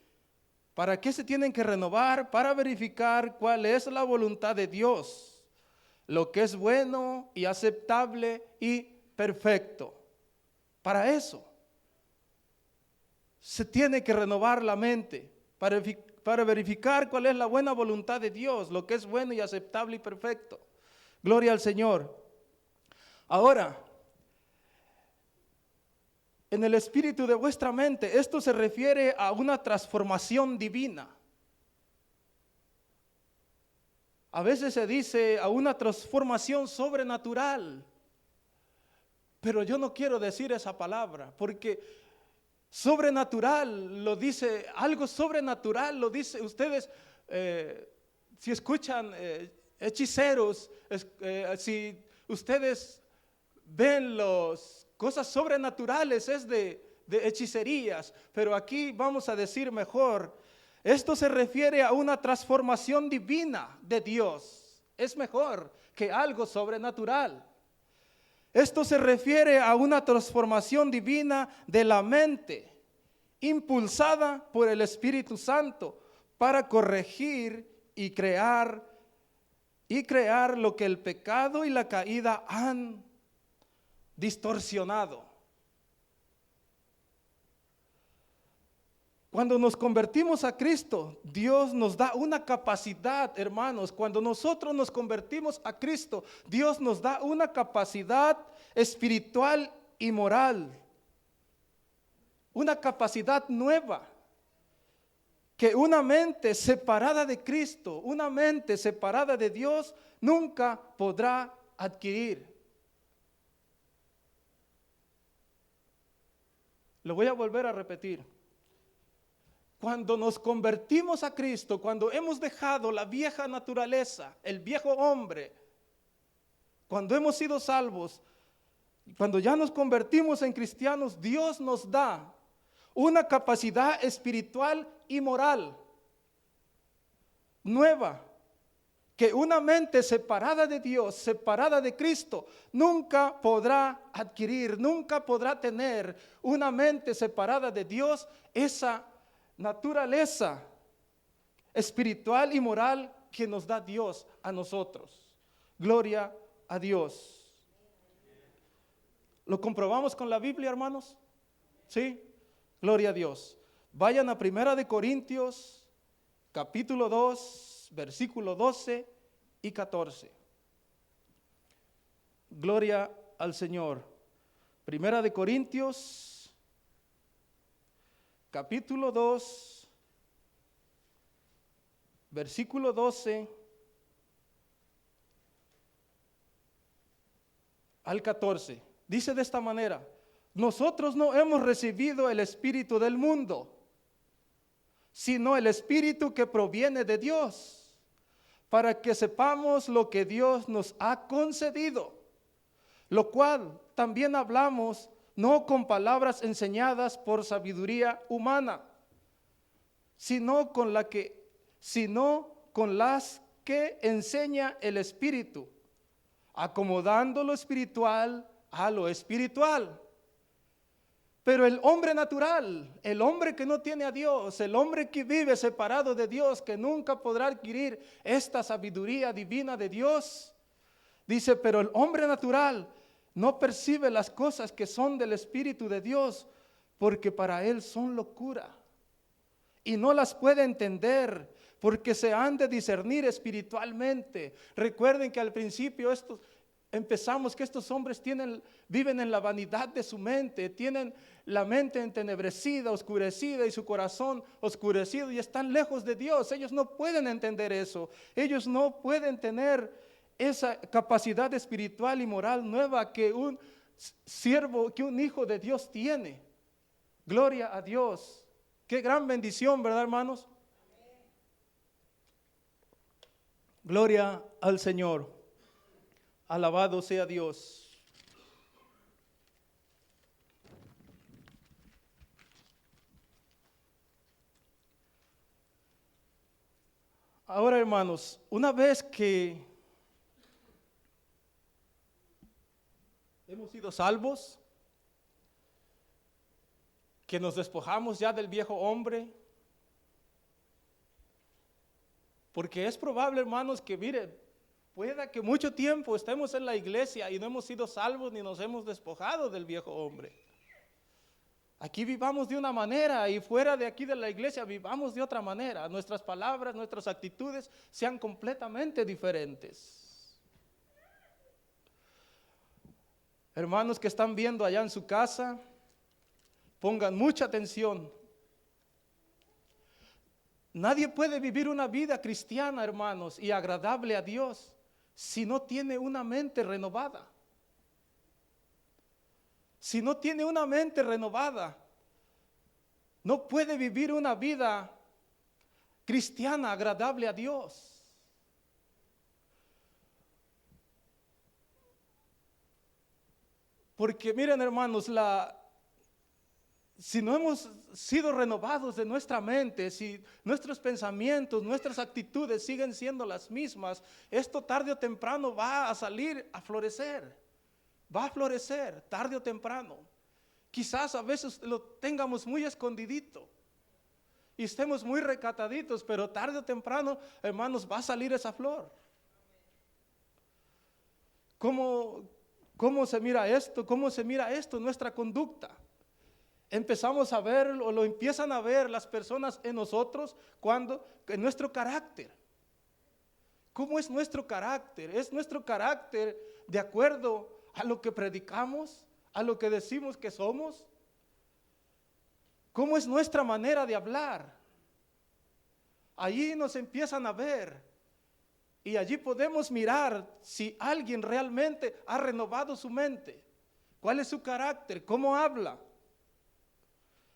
A: ¿Para qué se tienen que renovar? Para verificar cuál es la voluntad de Dios, lo que es bueno y aceptable y perfecto. Para eso se tiene que renovar la mente, para verificar cuál es la buena voluntad de Dios, lo que es bueno y aceptable y perfecto. Gloria al Señor. Ahora, en el espíritu de vuestra mente, esto se refiere a una transformación divina. A veces se dice a una transformación sobrenatural, pero yo no quiero decir esa palabra, porque sobrenatural lo dice, algo sobrenatural lo dice, ustedes si escuchan hechiceros, si ustedes ven las cosas sobrenaturales es de hechicerías, pero aquí vamos a decir mejor, esto se refiere a una transformación divina de Dios, es mejor que algo sobrenatural. Esto se refiere a una transformación divina de la mente, impulsada por el Espíritu Santo para corregir y crear lo que el pecado y la caída han distorsionado. Cuando nos convertimos a Cristo, Dios nos da una capacidad, hermanos. Cuando nosotros nos convertimos a Cristo, Dios nos da una capacidad espiritual y moral. Una capacidad nueva. Que una mente separada de Cristo, una mente separada de Dios, nunca podrá adquirir. Lo voy a volver a repetir. Cuando nos convertimos a Cristo, cuando hemos dejado la vieja naturaleza, el viejo hombre, cuando hemos sido salvos, cuando ya nos convertimos en cristianos, Dios nos da una capacidad espiritual y moral nueva, que una mente separada de Dios, separada de Cristo, nunca podrá adquirir, nunca podrá tener. Una mente separada de Dios, esa naturaleza espiritual y moral que nos da Dios a nosotros. Gloria a Dios. ¿Lo comprobamos con la Biblia, hermanos? ¿Sí? Gloria a Dios. Vayan a 1 de Corintios, capítulo 2, versículo 12 y 14. Gloria al Señor. 1 de Corintios, capítulo 2, versículo 12 al 14. Dice de esta manera: nosotros no hemos recibido el espíritu del mundo, sino el espíritu que proviene de Dios, para que sepamos lo que Dios nos ha concedido, lo cual también hablamos no con palabras enseñadas por sabiduría humana, sino con las que enseña el Espíritu, acomodando lo espiritual a lo espiritual. Pero el hombre natural, el hombre que no tiene a Dios, el hombre que vive separado de Dios, que nunca podrá adquirir esta sabiduría divina de Dios, dice, pero el hombre natural no percibe las cosas que son del Espíritu de Dios, porque para él son locura, y no las puede entender, porque se han de discernir espiritualmente. Recuerden que al principio empezamos que estos hombres viven en la vanidad de su mente, tienen la mente entenebrecida, oscurecida, y su corazón oscurecido, y están lejos de Dios. Ellos no pueden entender eso, ellos no pueden tener esa capacidad espiritual y moral nueva que un siervo, que un hijo de Dios tiene. Gloria a Dios. Qué gran bendición, ¿verdad, hermanos? Gloria al Señor. Alabado sea Dios. Ahora, hermanos, una vez que hemos sido salvos, que nos despojamos ya del viejo hombre, porque es probable, hermanos, que mire, pueda que mucho tiempo estemos en la iglesia y no hemos sido salvos ni nos hemos despojado del viejo hombre. Aquí vivamos de una manera y fuera de aquí de la iglesia vivamos de otra manera. Nuestras palabras, nuestras actitudes sean completamente diferentes. Hermanos que están viendo allá en su casa, pongan mucha atención. Nadie puede vivir una vida cristiana, hermanos, y agradable a Dios si no tiene una mente renovada. Si no tiene una mente renovada, no puede vivir una vida cristiana agradable a Dios. Porque miren, hermanos, si no hemos sido renovados de nuestra mente, si nuestros pensamientos, nuestras actitudes siguen siendo las mismas, esto tarde o temprano va a salir a florecer. Va a florecer tarde o temprano. Quizás a veces lo tengamos muy escondidito y estemos muy recataditos, pero tarde o temprano, hermanos, va a salir esa flor. ¿Cómo se mira esto? ¿Cómo se mira esto? Nuestra conducta. Empezamos a ver, o lo empiezan a ver las personas en nosotros en nuestro carácter. ¿Cómo es nuestro carácter? ¿Es nuestro carácter de acuerdo a lo que predicamos, a lo que decimos que somos? ¿Cómo es nuestra manera de hablar? Allí nos empiezan a ver y allí podemos mirar si alguien realmente ha renovado su mente. ¿Cuál es su carácter? ¿Cómo habla?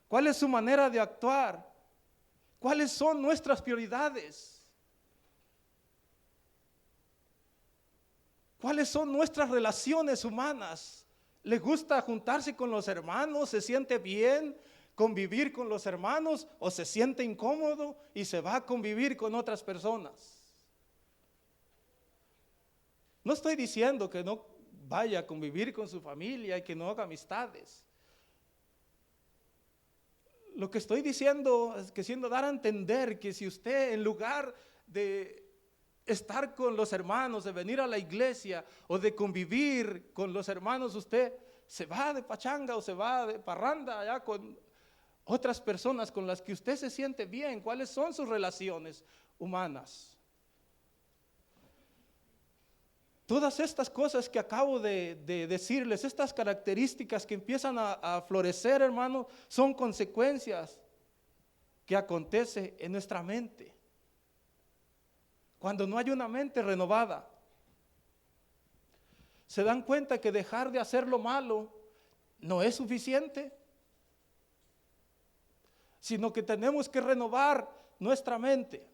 A: ¿Cuál es su manera de actuar? ¿Cuáles son nuestras prioridades? ¿Cuáles son nuestras relaciones humanas? ¿Le gusta juntarse con los hermanos? ¿Se siente bien convivir con los hermanos? ¿O se siente incómodo y se va a convivir con otras personas? No estoy diciendo que no vaya a convivir con su familia y que no haga amistades. Lo que estoy diciendo es que siendo dar a entender que si usted en lugar de estar con los hermanos, de venir a la iglesia o de convivir con los hermanos, usted se va de pachanga o se va de parranda allá con otras personas con las que usted se siente bien. ¿Cuáles son sus relaciones humanas? Todas estas cosas que acabo de decirles, estas características que empiezan a florecer, hermano, son consecuencias que acontece en nuestra mente. Cuando no hay una mente renovada, se dan cuenta que dejar de hacer lo malo no es suficiente, sino que tenemos que renovar nuestra mente.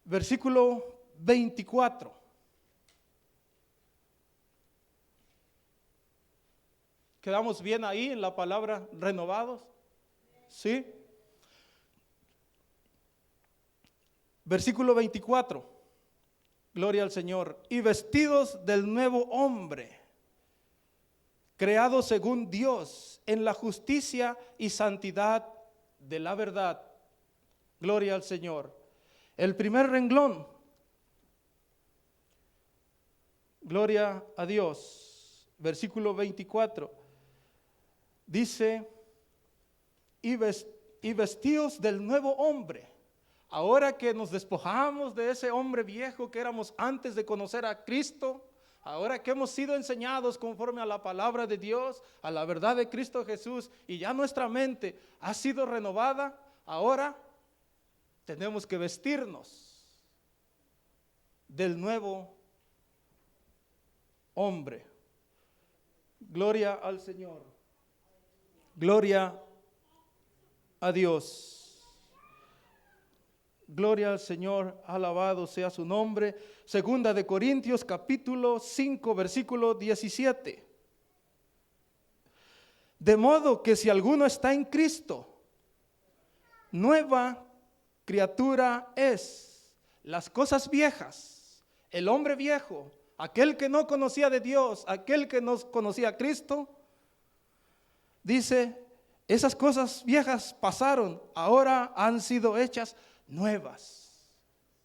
A: Versículo 24. ¿Quedamos bien ahí en la palabra renovados? ¿Sí? Versículo 24. Gloria al Señor. Y vestidos del nuevo hombre, creado según Dios, en la justicia y santidad de la verdad. Gloria al Señor. El primer renglón. Gloria a Dios. Versículo 24. Dice, y vestidos del nuevo hombre. Ahora que nos despojamos de ese hombre viejo que éramos antes de conocer a Cristo, ahora que hemos sido enseñados conforme a la palabra de Dios, a la verdad de Cristo Jesús, y ya nuestra mente ha sido renovada, ahora tenemos que vestirnos del nuevo hombre. Gloria al Señor. Gloria a Dios. Gloria al Señor, alabado sea su nombre. Segunda de Corintios capítulo 5 versículo 17. De modo que si alguno está en Cristo, nueva criatura es. Las cosas viejas, el hombre viejo, aquel que no conocía de Dios, aquel que no conocía a Cristo, dice, esas cosas viejas pasaron, ahora han sido hechas nuevas.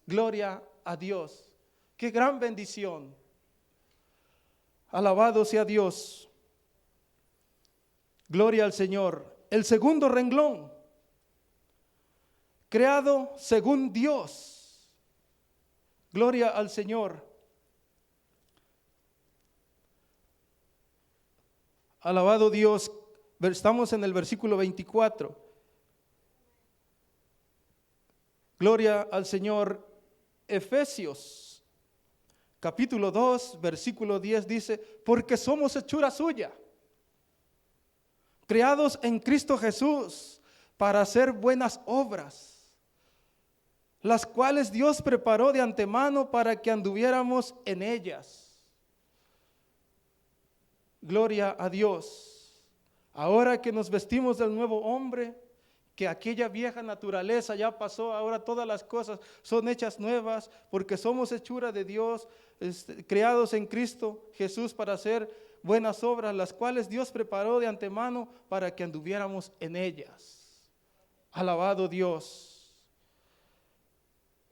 A: Gloria a Dios. Qué gran bendición. Alabado sea Dios. Gloria al Señor. El segundo renglón. Creado según Dios. Gloria al Señor. Alabado Dios. Estamos en el versículo 24. Gloria al Señor. Efesios capítulo 2 versículo 10 dice, porque somos hechura suya, creados en Cristo Jesús para hacer buenas obras, las cuales Dios preparó de antemano para que anduviéramos en ellas. Gloria a Dios. Ahora que nos vestimos del nuevo hombre, que aquella vieja naturaleza ya pasó, ahora todas las cosas son hechas nuevas, porque somos hechura de Dios, creados en Cristo Jesús para hacer buenas obras, las cuales Dios preparó de antemano para que anduviéramos en ellas. Alabado Dios.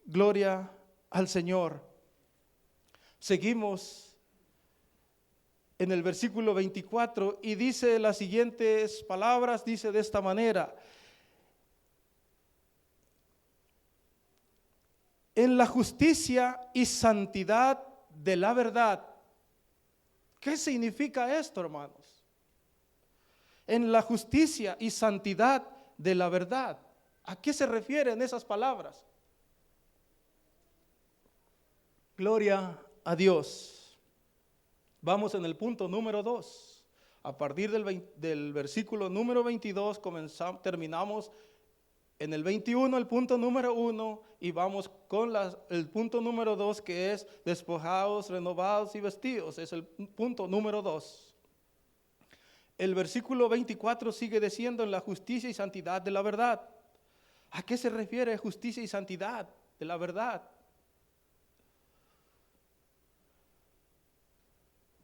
A: Gloria al Señor. Seguimos en el versículo 24 y dice las siguientes palabras, dice de esta manera: en la justicia y santidad de la verdad. ¿Qué significa esto, hermanos? En la justicia y santidad de la verdad. ¿A qué se refieren esas palabras? Gloria a Dios. Vamos en el punto número 2. A partir del versículo número 22 terminamos en el 21 el punto número 1 y vamos con el punto número 2, que es despojados, renovados y vestidos. Es el punto número 2. El versículo 24 sigue diciendo en la justicia y santidad de la verdad. ¿A qué se refiere justicia y santidad de la verdad?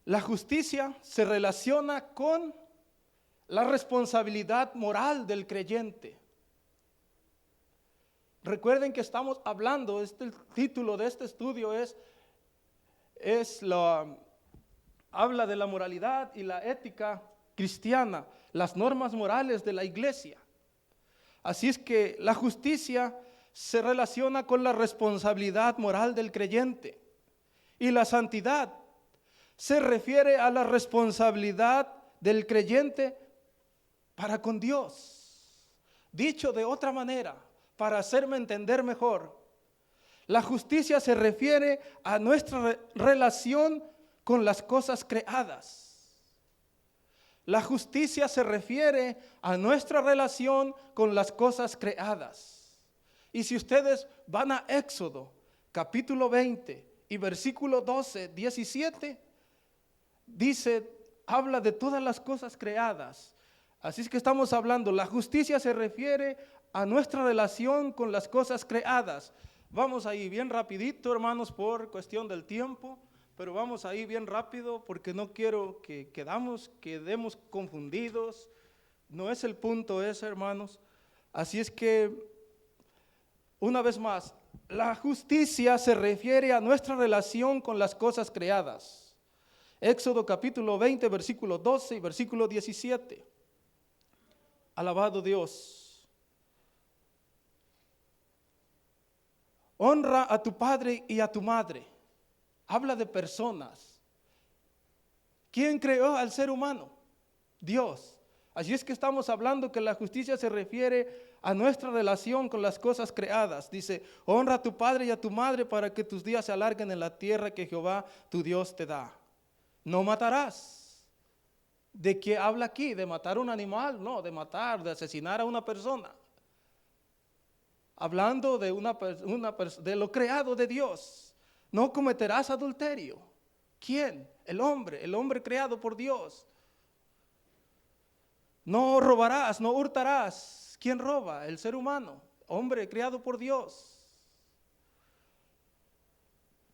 A: La justicia se relaciona con la responsabilidad moral del creyente. Recuerden que estamos hablando, el título de este estudio habla de la moralidad y la ética cristiana, las normas morales de la iglesia. Así es que la justicia se relaciona con la responsabilidad moral del creyente, y la santidad se refiere a la responsabilidad del creyente para con Dios. Dicho de otra manera, para hacerme entender mejor, la justicia se refiere a nuestra relación con las cosas creadas. La justicia se refiere a nuestra relación con las cosas creadas. Y si ustedes van a Éxodo, capítulo 20 y versículo 12, 17, dice habla de todas las cosas creadas. Así es que estamos hablando, la justicia se refiere a nuestra relación con las cosas creadas. Vamos ahí bien rapidito, hermanos, por cuestión del tiempo, pero vamos ahí bien rápido porque no quiero que quedemos confundidos. No es el punto ese, hermanos. Así es que, una vez más, la justicia se refiere a nuestra relación con las cosas creadas. Éxodo capítulo 20, versículo 12 y versículo 17. Alabado Dios. Honra a tu padre y a tu madre. Habla de personas. ¿Quién creó al ser humano? Dios. Así es que estamos hablando que la justicia se refiere a nuestra relación con las cosas creadas. Dice, honra a tu padre y a tu madre para que tus días se alarguen en la tierra que Jehová tu Dios te da. No matarás. ¿De qué habla aquí? ¿De matar un animal? No, de matar, de asesinar a una persona. Hablando de de lo creado de Dios. No cometerás adulterio. ¿Quién? El hombre creado por Dios. No robarás, no hurtarás. ¿Quién roba? El ser humano, hombre creado por Dios.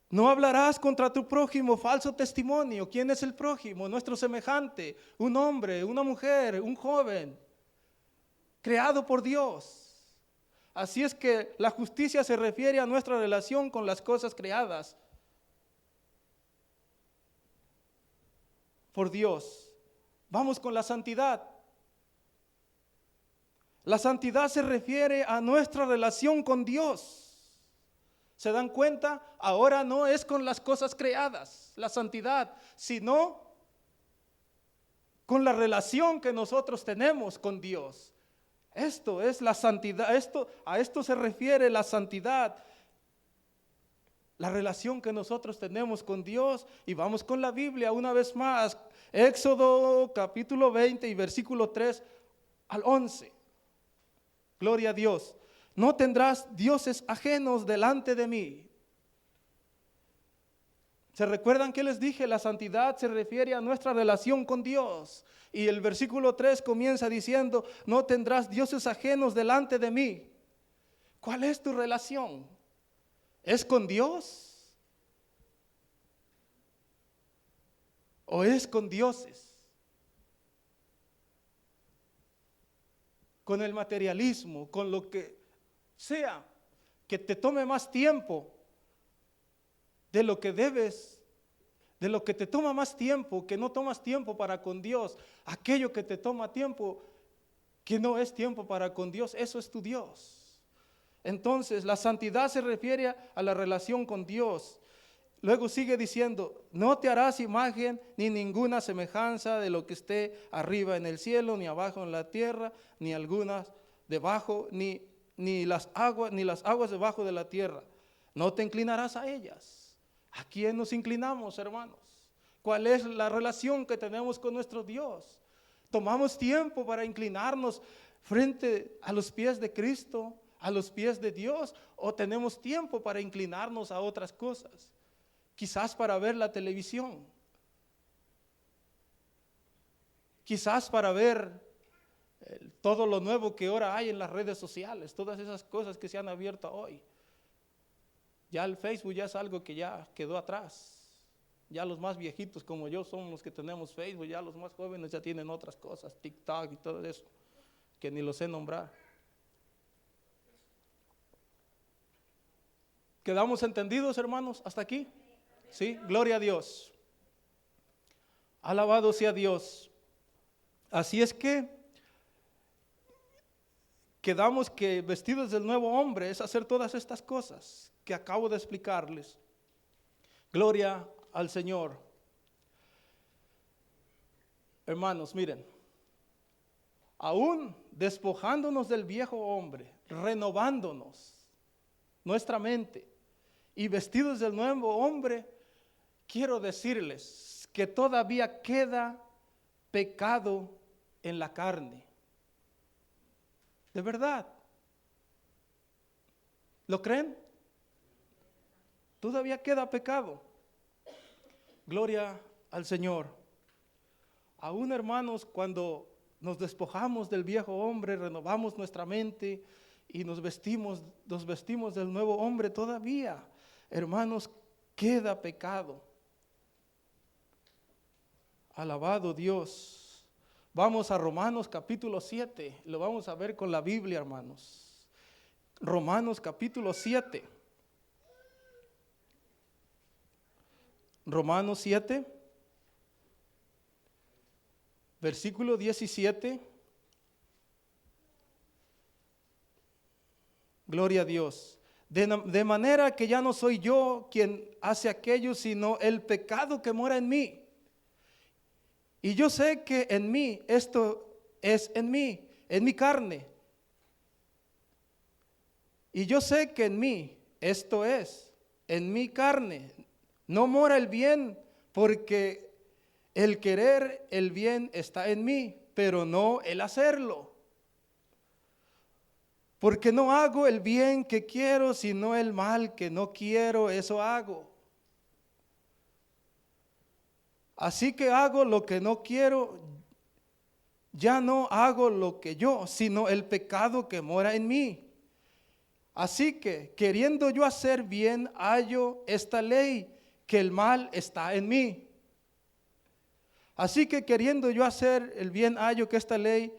A: No hablarás contra tu prójimo falso testimonio. ¿Quién es el prójimo? Nuestro semejante, un hombre, una mujer, un joven, creado por Dios. Así es que la justicia se refiere a nuestra relación con las cosas creadas por Dios. Vamos con la santidad. La santidad se refiere a nuestra relación con Dios. ¿Se dan cuenta? Ahora no es con las cosas creadas, la santidad, sino con la relación que nosotros tenemos con Dios. Esto es la santidad, a esto se refiere la santidad, la relación que nosotros tenemos con Dios. Y vamos con la Biblia una vez más, Éxodo capítulo 20 y versículo 3 al 11. Gloria a Dios. No tendrás dioses ajenos delante de mí. ¿Se recuerdan que les dije? La santidad se refiere a nuestra relación con Dios. Y el versículo 3 comienza diciendo, no tendrás dioses ajenos delante de mí. ¿Cuál es tu relación? ¿Es con Dios? ¿O es con dioses? Con el materialismo, con lo que sea, que te tome más tiempo de lo que debes, de lo que te toma más tiempo, que no tomas tiempo para con Dios. Aquello que te toma tiempo, que no es tiempo para con Dios, eso es tu Dios. Entonces, la santidad se refiere a la relación con Dios. Luego sigue diciendo, no te harás imagen ni ninguna semejanza de lo que esté arriba en el cielo, ni abajo en la tierra, ni algunas debajo, ni las aguas debajo de la tierra. No te inclinarás a ellas. ¿A quién nos inclinamos, hermanos? ¿Cuál es la relación que tenemos con nuestro Dios? ¿Tomamos tiempo para inclinarnos frente a los pies de Cristo, a los pies de Dios? ¿O tenemos tiempo para inclinarnos a otras cosas? Quizás para ver la televisión, quizás para ver todo lo nuevo que ahora hay en las redes sociales, todas esas cosas que se han abierto hoy. Ya el Facebook ya es algo que ya quedó atrás. Ya los más viejitos como yo somos los que tenemos Facebook, ya los más jóvenes ya tienen otras cosas, TikTok y todo eso, que ni lo sé nombrar. ¿Quedamos entendidos, hermanos, hasta aquí? Sí, gloria a Dios. Alabado sea Dios. Así es que quedamos que vestidos del nuevo hombre es hacer todas estas cosas que acabo de explicarles. Gloria al Señor. Hermanos, miren, aún despojándonos del viejo hombre, renovándonos nuestra mente y vestidos del nuevo hombre, quiero decirles que todavía queda pecado en la carne. ¿De verdad? ¿Lo creen? Todavía queda pecado. Gloria al Señor. Aún, hermanos, cuando nos despojamos del viejo hombre, renovamos nuestra mente y nos vestimos del nuevo hombre, todavía, hermanos, queda pecado. Alabado Dios. Vamos a Romanos capítulo 7, lo vamos a ver con la Biblia, hermanos. Romanos capítulo 7. Romanos 7, versículo 17. Gloria a Dios. De manera que ya no soy yo quien hace aquello, sino el pecado que mora en mí. Y yo sé que en mí, esto es en mí, en mi carne. Y yo sé que en mí, esto es, en mi carne, no mora el bien, porque el querer el bien está en mí, pero no el hacerlo. Porque no hago el bien que quiero, sino el mal que no quiero, eso hago. Así que hago lo que no quiero, ya no hago lo que yo, sino el pecado que mora en mí. Así que, queriendo yo hacer bien, hallo esta ley, que el mal está en mí. Así que queriendo yo hacer el bien, hallo que esta ley,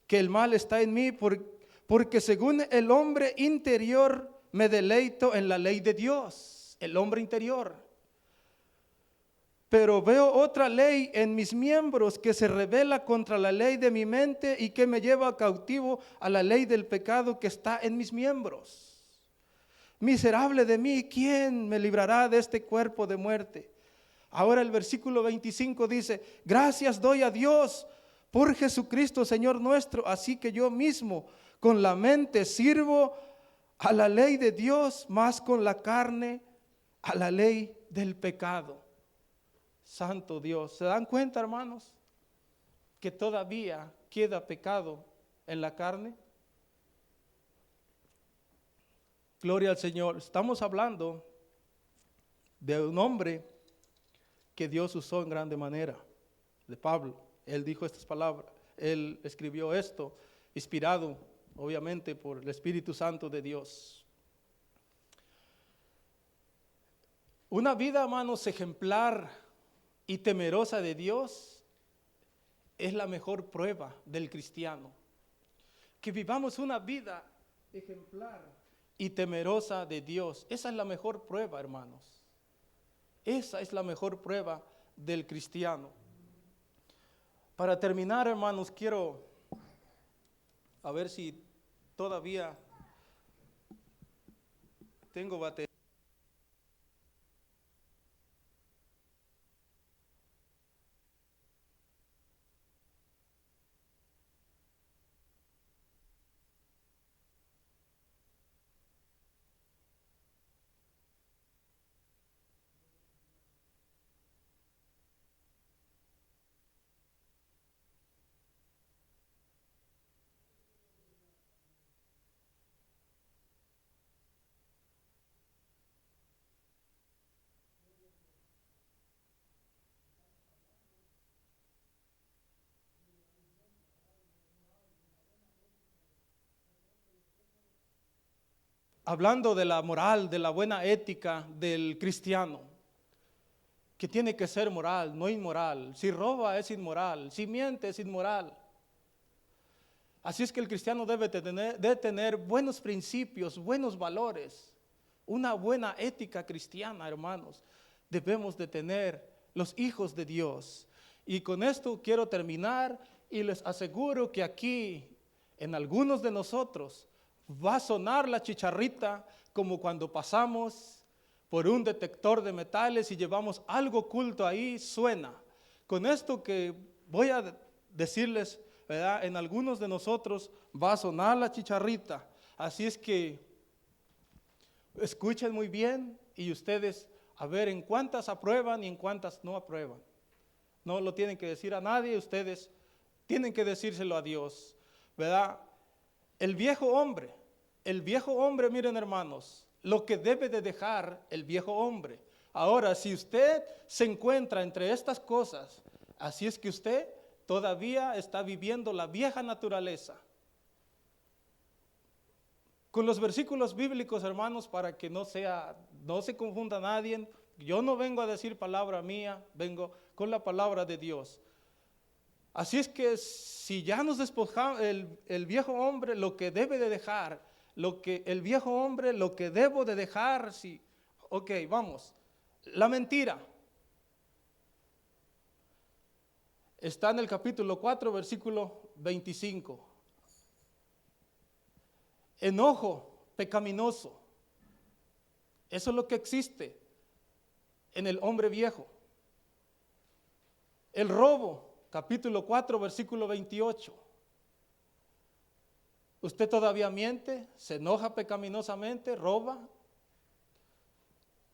A: que el mal está en mí, porque según el hombre interior me deleito en la ley de Dios, el hombre interior. Pero veo otra ley en mis miembros que se rebela contra la ley de mi mente y que me lleva cautivo a la ley del pecado que está en mis miembros. Miserable de mí, ¿quién me librará de este cuerpo de muerte? Ahora el versículo 25 dice, gracias doy a Dios por Jesucristo Señor nuestro, así que yo mismo con la mente sirvo a la ley de Dios, más con la carne a la ley del pecado. Santo Dios, ¿se dan cuenta, hermanos, que todavía queda pecado en la carne? Gloria al Señor. Estamos hablando de un hombre que Dios usó en grande manera, de Pablo. Él dijo estas palabras, él escribió esto, inspirado obviamente por el Espíritu Santo de Dios. Una vida, hermanos, ejemplar y temerosa de Dios es la mejor prueba del cristiano. Que vivamos una vida ejemplar y temerosa de Dios, esa es la mejor prueba, hermanos. Esa es la mejor prueba del cristiano. Para terminar, hermanos, quiero a ver si todavía tengo batería. Hablando de la moral, de la buena ética del cristiano, que tiene que ser moral, no inmoral. Si roba es inmoral, si miente es inmoral. Así es que el cristiano debe de tener buenos principios, buenos valores, una buena ética cristiana, hermanos. Debemos de tener los hijos de Dios. Y con esto quiero terminar y les aseguro que aquí, en algunos de nosotros, va a sonar la chicharrita como cuando pasamos por un detector de metales y llevamos algo oculto ahí, suena. Con esto que voy a decirles, ¿verdad? En algunos de nosotros va a sonar la chicharrita. Así es que escuchen muy bien y ustedes a ver en cuántas aprueban y en cuántas no aprueban. No lo tienen que decir a nadie, ustedes tienen que decírselo a Dios, ¿verdad? El viejo hombre, miren, hermanos, lo que debe de dejar el viejo hombre. Ahora, si usted se encuentra entre estas cosas, así es que usted todavía está viviendo la vieja naturaleza. Con los versículos bíblicos, hermanos, para que no se confunda nadie, yo no vengo a decir palabra mía, vengo con la palabra de Dios. Así es que si ya nos despojamos, el viejo hombre lo que debe de dejar, lo que debo de dejar, ok, vamos, la mentira. Está en el capítulo 4, versículo 25. Enojo pecaminoso. Eso es lo que existe en el hombre viejo. El robo, capítulo 4, versículo 28. Usted todavía miente, se enoja pecaminosamente, roba.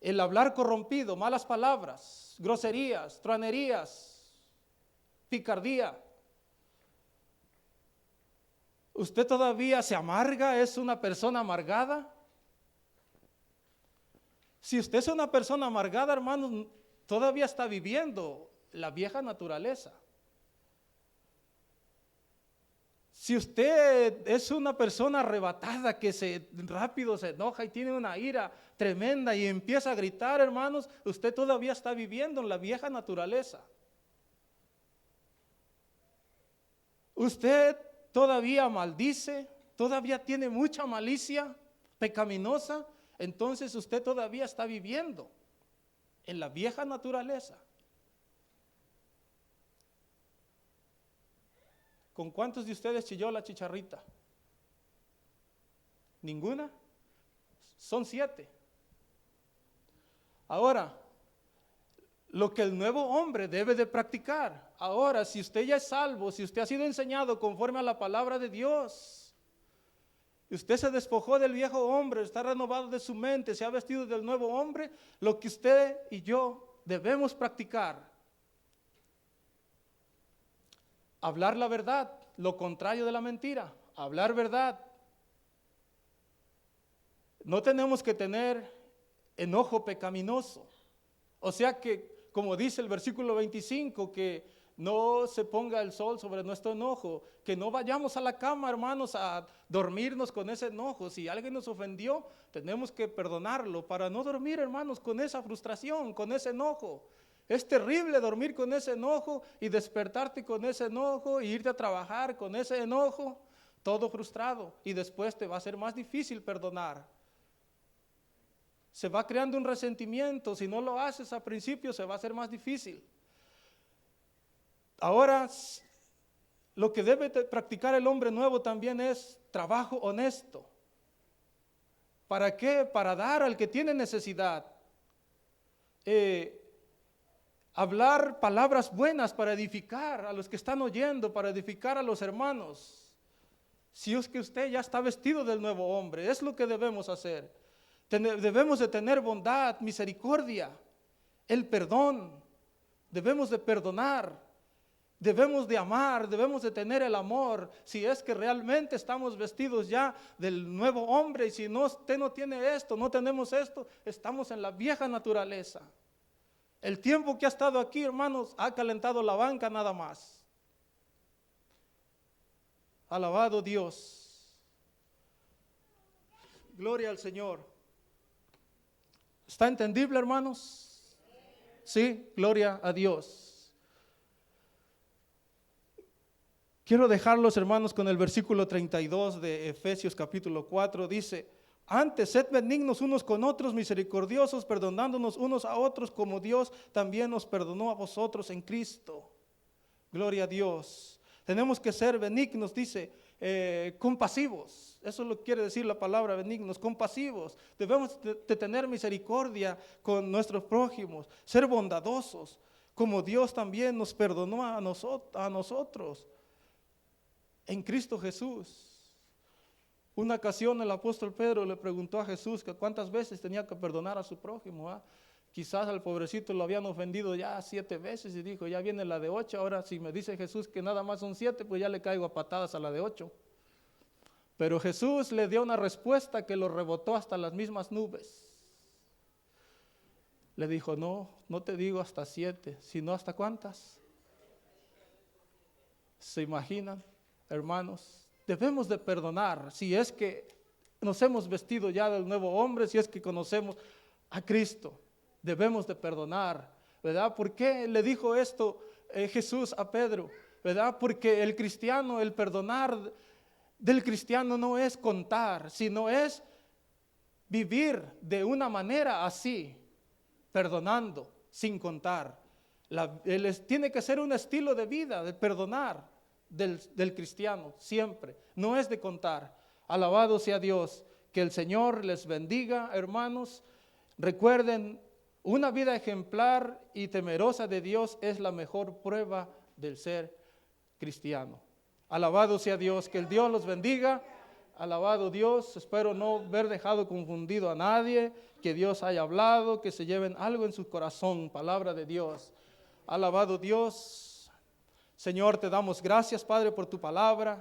A: El hablar corrompido, malas palabras, groserías, truanerías, picardía. ¿Usted todavía se amarga? ¿Es una persona amargada? Si usted es una persona amargada, hermanos, todavía está viviendo la vieja naturaleza. Si usted es una persona arrebatada que rápido se enoja y tiene una ira tremenda y empieza a gritar, hermanos, usted todavía está viviendo en la vieja naturaleza. Usted todavía maldice, todavía tiene mucha malicia pecaminosa, entonces usted todavía está viviendo en la vieja naturaleza. ¿Con cuántos de ustedes chilló la chicharrita? ¿Ninguna? Son 7. Ahora, lo que el nuevo hombre debe de practicar. Ahora, si usted ya es salvo, si usted ha sido enseñado conforme a la palabra de Dios, usted se despojó del viejo hombre, está renovado de su mente, se ha vestido del nuevo hombre, lo que usted y yo debemos practicar. Hablar la verdad, lo contrario de la mentira, hablar verdad. No tenemos que tener enojo pecaminoso. O sea que, como dice el versículo 25, que no se ponga el sol sobre nuestro enojo, que no vayamos a la cama, hermanos, a dormirnos con ese enojo. Si alguien nos ofendió, tenemos que perdonarlo para no dormir, hermanos, con esa frustración, con ese enojo. Es terrible dormir con ese enojo y despertarte con ese enojo y irte a trabajar con ese enojo, todo frustrado, y después te va a ser más difícil perdonar. Se va creando un resentimiento, si no lo haces a principio se va a hacer más difícil. Ahora, lo que debe practicar el hombre nuevo también es trabajo honesto. ¿Para qué? Para dar al que tiene necesidad. Hablar palabras buenas para edificar a los que están oyendo, para edificar a los hermanos. Si es que usted ya está vestido del nuevo hombre, es lo que debemos hacer. Debemos de tener bondad, misericordia, el perdón. Debemos de perdonar, debemos de amar, debemos de tener el amor. Si es que realmente estamos vestidos ya del nuevo hombre, y si no, usted no tiene esto, no tenemos esto, estamos en la vieja naturaleza. El tiempo que ha estado aquí, hermanos, ha calentado la banca nada más. Alabado Dios. Gloria al Señor. ¿Está entendible, hermanos? Sí, gloria a Dios. Quiero dejarlos, hermanos, con el versículo 32 de Efesios capítulo 4. Dice: antes, sed benignos unos con otros, misericordiosos, perdonándonos unos a otros, como Dios también nos perdonó a vosotros en Cristo. Gloria a Dios. Tenemos que ser benignos, dice, compasivos. Eso lo quiere decir la palabra benignos, compasivos. Debemos de tener misericordia con nuestros prójimos, ser bondadosos, como Dios también nos perdonó a nosotros en Cristo Jesús. Una ocasión el apóstol Pedro le preguntó a Jesús que cuántas veces tenía que perdonar a su prójimo. Quizás al pobrecito lo habían ofendido ya 7 veces y dijo, ya viene la de 8, ahora si me dice Jesús que nada más son 7, pues ya le caigo a patadas a la de 8. Pero Jesús le dio una respuesta que lo rebotó hasta las mismas nubes. Le dijo, no te digo hasta 7, sino hasta ¿cuántas? ¿Se imaginan, hermanos? Debemos de perdonar si es que nos hemos vestido ya del nuevo hombre, si es que conocemos a Cristo. Debemos de perdonar, ¿verdad? ¿Por qué le dijo esto Jesús a Pedro? ¿Verdad? Porque el cristiano, el perdonar del cristiano no es contar, sino es vivir de una manera así, perdonando, sin contar. Tiene que ser un estilo de vida, de perdonar del cristiano, siempre. No es de contar. Alabado sea Dios. Que el Señor les bendiga, hermanos. Recuerden, una vida ejemplar y temerosa de Dios es la mejor prueba del ser cristiano. Alabado sea Dios, que el Dios los bendiga. Alabado Dios, espero no haber dejado confundido a nadie, que Dios haya hablado, que se lleven algo en su corazón, palabra de Dios. Alabado Dios. Señor, te damos gracias, Padre, por tu palabra.